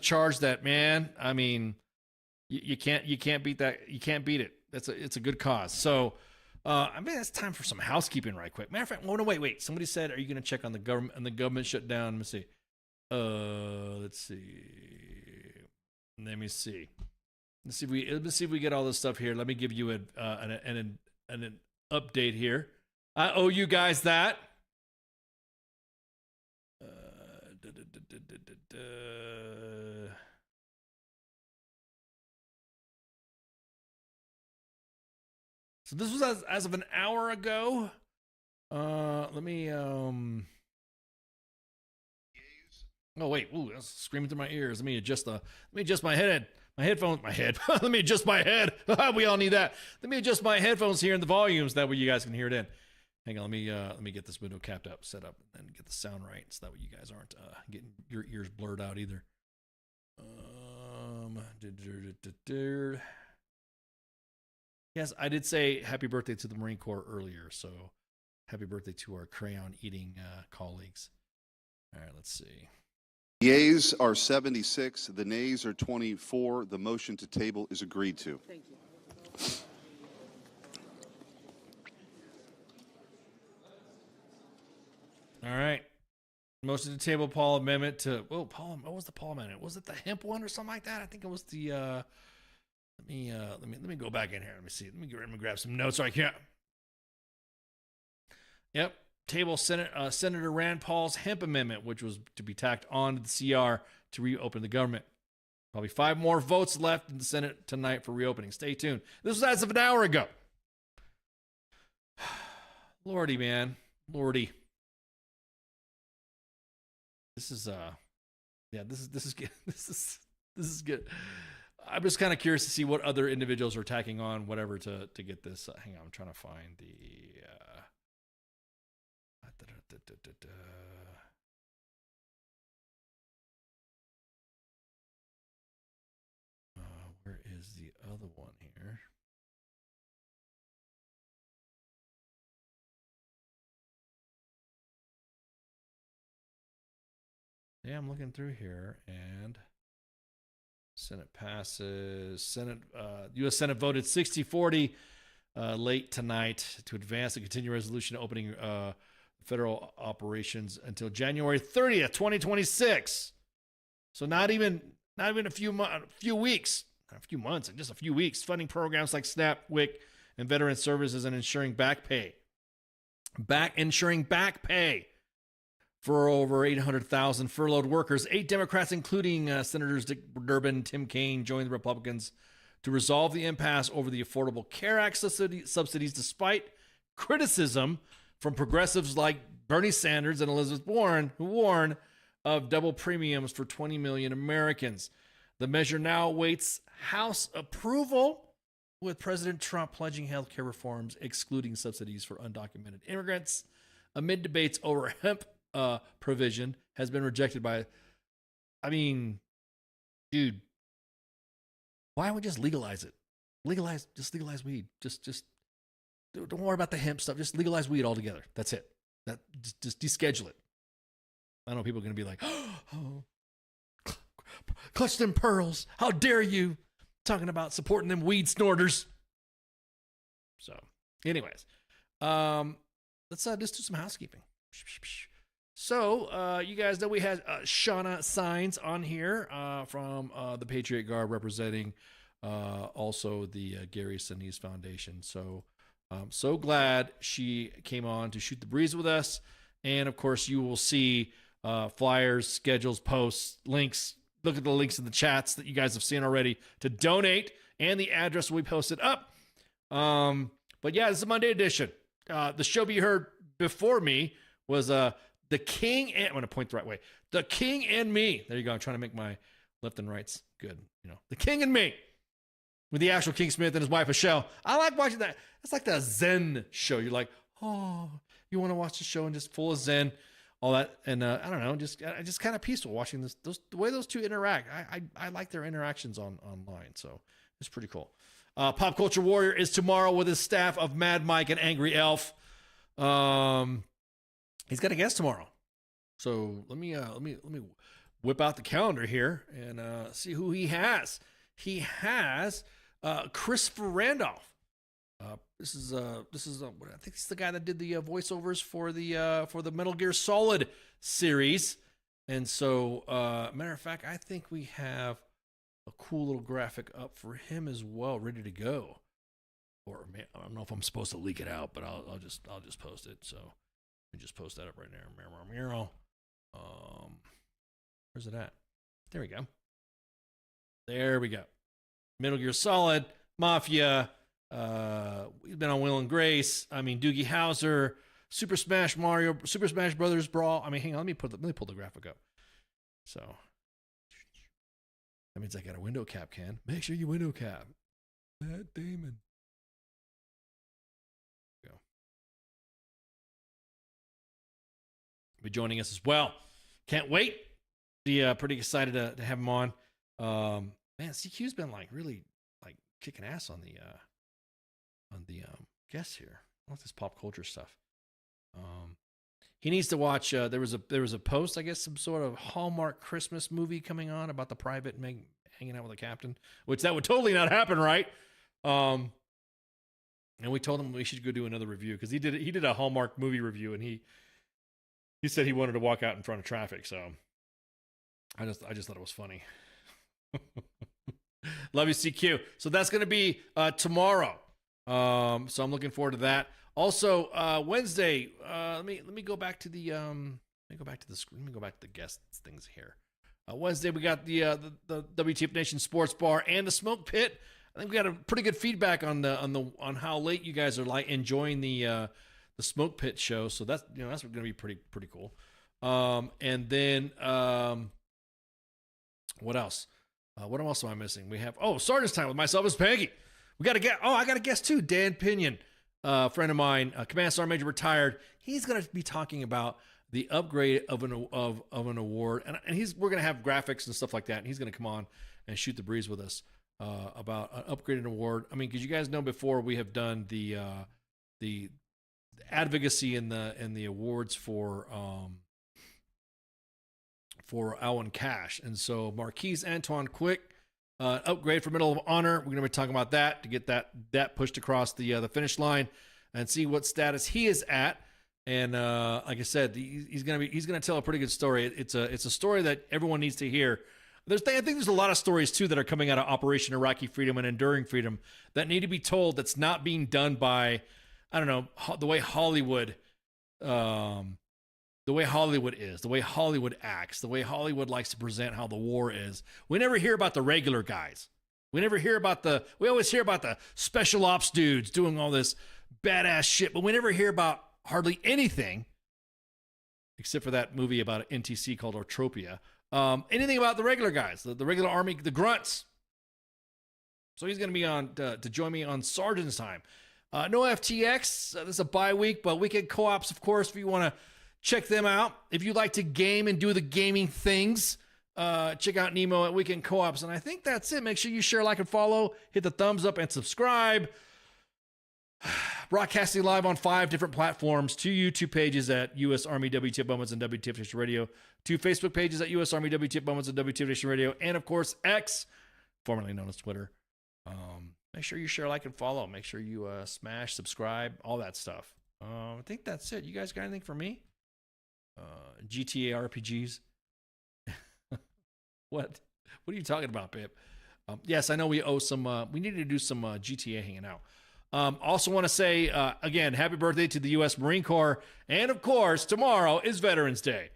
[SPEAKER 8] charge that, man, I mean, you can't beat that. You can't beat it. It's a good cause. So it's time for some housekeeping right quick. Matter of fact, wait. Somebody said, are you going to check on the government shutdown? Let me see. Let's see. Let's see if we get all this stuff here. Let me give you an update here. I owe you guys that. So this was as of an hour ago. Let me oh wait, ooh, that's screaming through my ears. Let me adjust my headphones. Let me adjust my head. We all need that. Let me adjust my headphones here in the volumes. That way you guys can hear it in. Hang on, let me get this window capped up, set up, and get the sound right, so that way you guys aren't getting your ears blurred out either. Yes, I did say happy birthday to the Marine Corps earlier, so happy birthday to our crayon-eating colleagues. All right, let's see.
[SPEAKER 9] The yeas are 76, the nays are 24. The motion to table is agreed to.
[SPEAKER 13] Thank you.
[SPEAKER 8] All right. Motion to table Paul amendment to what was the Paul amendment? Was it the hemp one or something like that? I think it was the let me go back in here. Let me see. Let me grab some notes right here. Yep. Table Senator Rand Paul's hemp amendment, which was to be tacked on to the CR to reopen the government. Probably 5 more votes left in the Senate tonight for reopening. Stay tuned. This was as of an hour ago. Lordy, man. Lordy. This is good. This is good. I'm just kind of curious to see what other individuals are tacking on whatever to get this. Hang on, I'm trying to find the where is the other one here? Yeah, I'm looking through here, and Senate passes. U.S. Senate voted 60-40 late tonight to advance the continuing resolution opening federal operations until January 30th, 2026. So not even a few weeks, not a few months, just a few weeks. Funding programs like SNAP, WIC, and veteran services, and ensuring back pay for over 800,000 furloughed workers. 8 Democrats, including Senators Dick Durbin and Tim Kaine, joined the Republicans to resolve the impasse over the Affordable Care Act subsidies, despite criticism from progressives like Bernie Sanders and Elizabeth Warren, who warn of double premiums for 20 million Americans. The measure now awaits House approval. with President Trump pledging healthcare reforms, excluding subsidies for undocumented immigrants, amid debates over hemp provision, has been rejected by. I mean, dude, why don't we just legalize it? Legalize weed. Just don't worry about the hemp stuff. Just legalize weed altogether. That's it. Just deschedule it. I know people are going to be like, oh, clutch them pearls. How dare you? Talking about supporting them weed snorters. So, anyways, let's just do some housekeeping. So, you guys know we had Shawna Sines on here from the Patriot Guard, representing also the Gary Sinise Foundation. So, I'm so glad she came on to shoot the breeze with us. And of course, you will see flyers, schedules, posts, links. Look at the links in the chats that you guys have seen already to donate, and the address will be posted up. But yeah, this is a Monday edition. The show you heard before me was The King and... I'm going to point the right way. The King and Me. There you go. I'm trying to make my left and rights good. You know, The King and Me, with the actual King Smith and his wife, Michelle. I like watching that. It's like the Zen show. You're like, oh, you want to watch the show and just full of Zen, all that. And I don't know, just kind of peaceful watching this. The way those two interact. I like their interactions online. So it's pretty cool. Pop Culture Warrior is tomorrow with his staff of Mad Mike and Angry Elf. He's got a guest tomorrow. So let me whip out the calendar here and see who he has. He has Christopher Randolph. This is I think he's the guy that did the voiceovers for the Metal Gear Solid series. And so, matter of fact, I think we have a cool little graphic up for him as well, ready to go. Or I don't know if I'm supposed to leak it out, but I'll just post it. So let me just post that up right there. Where's it at? There we go. There we go. Metal Gear Solid, Mafia. We've been on Will and Grace. I mean, Doogie Howser, Super Smash Brothers Brawl. I mean, hang on, let me pull the graphic up. So that means I got a window cap, Ken. Make sure you window cap. Matt Damon. Go. Be joining us as well. Can't wait. Be pretty excited to have him on. Man, CQ's been like really like kicking ass on the guests here. I love this pop culture stuff. He needs to watch. There was a post, I guess, some sort of Hallmark Christmas movie coming on about the private hanging out with the captain, which that would totally not happen, right? And we told him we should go do another review because he did a Hallmark movie review, and he said he wanted to walk out in front of traffic. So I just thought it was funny. Love you, CQ. So that's going to be tomorrow. So I'm looking forward to that. Also, Wednesday, let me go back to the screen. Let me go back to the guest things here. Wednesday we got the WTF Nation Sports Bar and the Smoke Pit. I think we got a pretty good feedback on how late you guys are like enjoying the Smoke Pit show. So that's going to be pretty cool. And then what else? What else am I missing? We have Sergeant's Time with myself as Peggy. We got a guest. I got a guest too. Dan Pinion, friend of mine, Command Sergeant Major retired. He's going to be talking about the upgrade of an award, and we're going to have graphics and stuff like that. And he's going to come on and shoot the breeze with us about an upgraded award. I mean, because you guys know before we have done the advocacy and the awards for Alwyn Cash, and so Marquise Antoine Quick. Upgrade for Medal of Honor. We're going to be talking about that to get that pushed across the finish line and see what status he is at. And like I said, he's going to tell a pretty good story. It's a story that everyone needs to hear. I think there's a lot of stories too that are coming out of Operation Iraqi Freedom and Enduring Freedom that need to be told. That's not being done by, I don't know, the way Hollywood. The way Hollywood is, the way Hollywood acts, the way Hollywood likes to present how the war is. We never hear about the regular guys. We always hear about the special ops dudes doing all this badass shit, but we never hear about hardly anything, except for that movie about an NTC called Ortropia. Anything about the regular guys, the regular army, the grunts. So he's going to be on to join me on Sergeant's Time. No FTX. This is a bye week, but weekend co-ops, of course, if you want to check them out. If you like to game and do the gaming things, check out Nemo at Weekend Co-ops. And I think that's it. Make sure you share, like, and follow. Hit the thumbs up and subscribe. Broadcasting live on 5 different platforms, 2 YouTube pages at U.S. Army WTF Moments and WTF Nation Radio, 2 Facebook pages at U.S. Army WTF Moments and WTF Nation Radio, and, of course, X, formerly known as Twitter. Make sure you share, like, and follow. Make sure you smash, subscribe, all that stuff. I think that's it. You guys got anything for me? GTA RPGs? What are you talking about, Pip? Yes, I know we owe some, we need to do some GTA hanging out. Also want to say, again, happy birthday to the U.S. Marine Corps. And, of course, tomorrow is Veterans Day.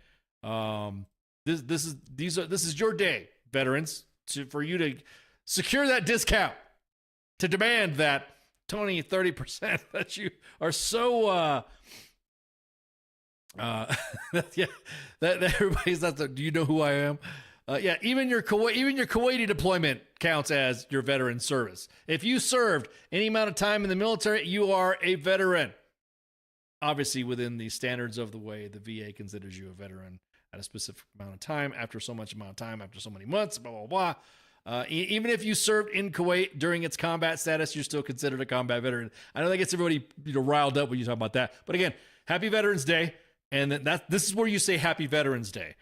[SPEAKER 8] This is your day, veterans, for you to secure that discount, to demand that 20-30% that you are so yeah, that everybody's not the, do you know who I am? Yeah, even your Kuwaiti deployment counts as your veteran service. If you served any amount of time in the military, you are a veteran. Obviously, within the standards of the way the VA considers you a veteran at a specific amount of time, after so much amount of time, after so many months, blah, blah, blah. Even if you served in Kuwait during its combat status, you're still considered a combat veteran. I know that gets everybody riled up when you talk about that. But again, happy Veterans Day. And this is where you say happy Veterans Day.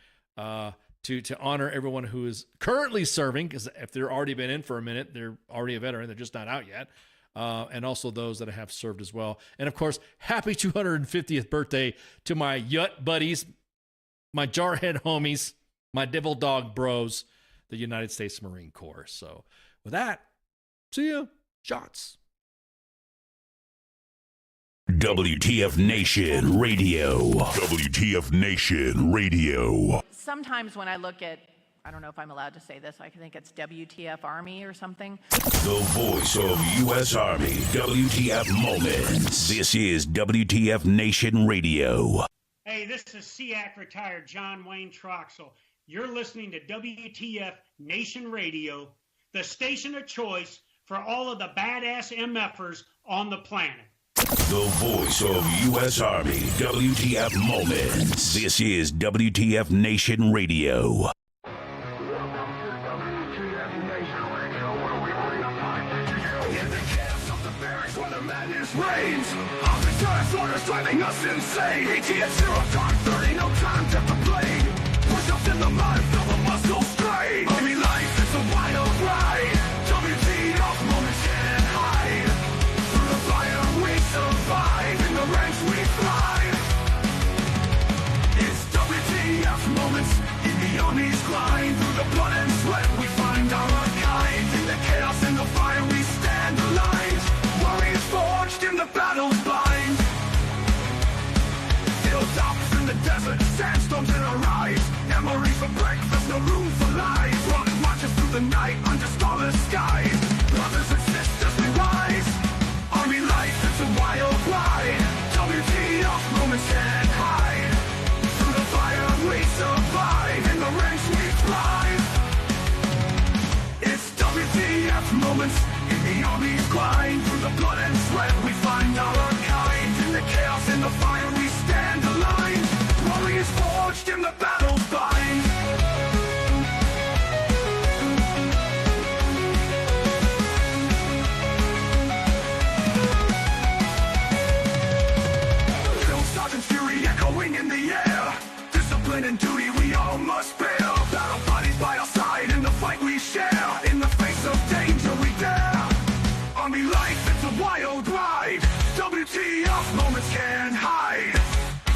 [SPEAKER 8] To honor everyone who is currently serving, because if they're already been in for a minute, they're already a veteran. They're just not out yet. And also those that have served as well. And, of course, happy 250th birthday to my Yut buddies, my Jarhead homies, my Devil Dog bros, the United States Marine Corps. So, with that, see ya. Shots.
[SPEAKER 4] WTF Nation Radio. WTF Nation Radio.
[SPEAKER 21] Sometimes when I look at, I don't know if I'm allowed to say this, I think it's WTF Army or something.
[SPEAKER 4] The voice of U.S. Army, WTF Moments. This is WTF Nation Radio.
[SPEAKER 22] Hey, this is SEAC retired John Wayne Troxel. You're listening to WTF Nation Radio, the station of choice for all of the badass MFers on the planet.
[SPEAKER 4] The voice of U.S. Army, WTF Moments. This is WTF Nation Radio.
[SPEAKER 15] Reigns. Officers orders driving us insane. ATF 0 dark 30, no time to complain. Push ups in the mud, feel the muscle strain. Army life is a wild ride. WTF moments can't hide. Through the fire we survive. In the ranks we thrive. It's WTF moments in the Army's grind. Through the blood and sweat we find our kind. In the chaos and the fire we stand aligned. Warriors forged in the battle's bind. Hilltops in the desert, sandstorms in our eyes. Memories for breakfast, no room for lies. Running marches through the night under starless skies. Brothers and sisters, we rise. Army life is a wild ride. WTF moments can't hide. Through the fire we survive. In the ranks we thrive. It's WTF moments in the Army's grind. Through the blood and sweat we find our kind. In the chaos, in the fire we stand aligned. Warriors forged in the battle's bind. Drill sergeant fury echoing in the air. Discipline and duty we all must bear. Battle bodies by our side in the fight we share. In the face of danger we dare. Army life, it's a wild ride. WTF moments can't hide.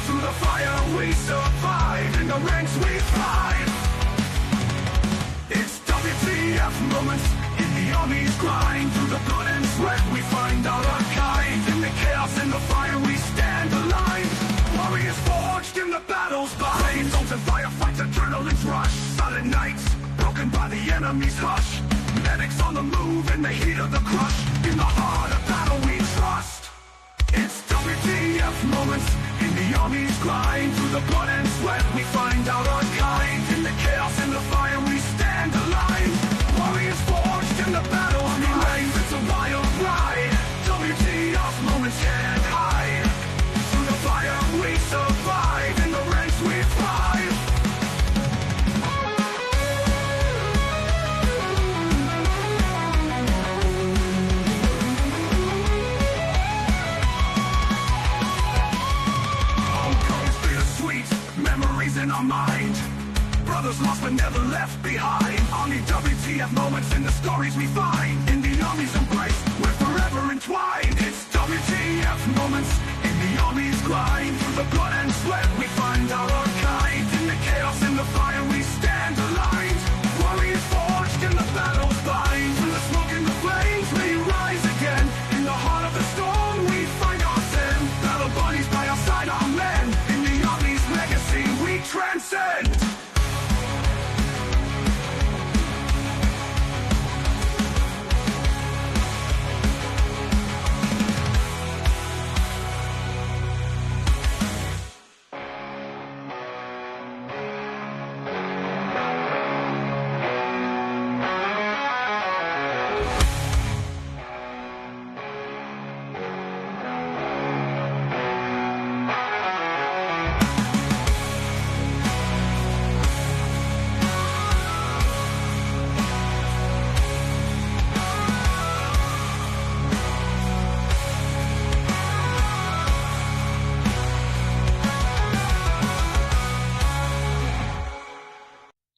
[SPEAKER 15] Through the fire we survive. In the ranks we thrive. It's WTF moments in the Army's grind. Through the blood and sweat we find our kind. In the chaos and the fire we stand aligned. Warriors forged in the battle's bind. Zones and firefights, adrenaline's rush. Silent nights, broken by the enemy's hush. Medics on the move in the heat of the crush. In the heart of battle we trust. It's WTF moments in the Army's grind. Through the blood and sweat we find out our kind. In the chaos and the fire we stand aligned. Warriors forged in the battle. Army life our mind. Brothers lost but never left behind. Only WTF moments in the stories we find. In the Army's embrace, we're forever entwined. It's WTF moments in the Army's grind. Through the blood and sweat we find our own kind. In the chaos, in the fire we stand aligned. Warriors forged in the battle's bind. Through the smoke and the flames we rise again. In the heart of the storm we find our zen. Battle buddies by our side, our men. In the Army's legacy we transcend.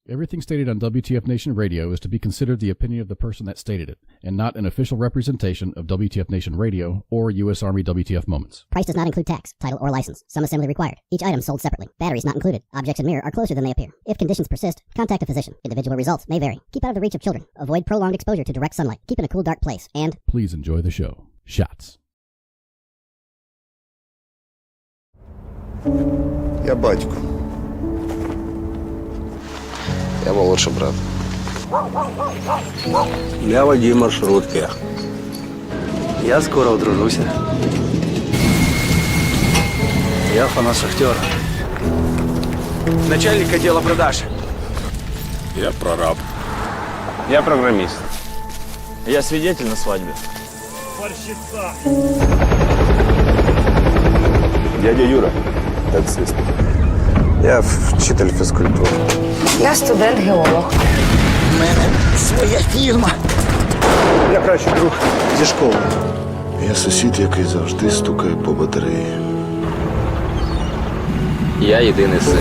[SPEAKER 19] Everything stated on WTF Nation Radio is to be considered the opinion of the person that stated it, and not an official representation of WTF Nation Radio or U.S. Army WTF Moments.
[SPEAKER 20] Price does not include tax, title, or license. Some assembly required. Each item sold separately. Batteries not included. Objects in mirror are closer than they appear. If conditions persist, contact a physician. Individual results may vary. Keep out of the reach of children. Avoid prolonged exposure to direct sunlight. Keep in a cool, dark place. And
[SPEAKER 19] please enjoy the show. Shots.
[SPEAKER 2] Я батько. Я молодший брат.
[SPEAKER 5] Я водій маршрутки. Я скоро одружуся. Я фанат шахтера.
[SPEAKER 23] Начальник отдела продаж.
[SPEAKER 5] Я прораб.
[SPEAKER 23] Я программист. Я свидетель на свадьбе.
[SPEAKER 22] Борщица.
[SPEAKER 5] Дядя Юра, таксист.
[SPEAKER 2] Я вчитель фізкультури.
[SPEAKER 24] Я студент-геолог.
[SPEAKER 2] У мене своя фірма. Я кращий друг зі школи. Я сусід, який завжди стукає по батареї.
[SPEAKER 11] Я єдиний син.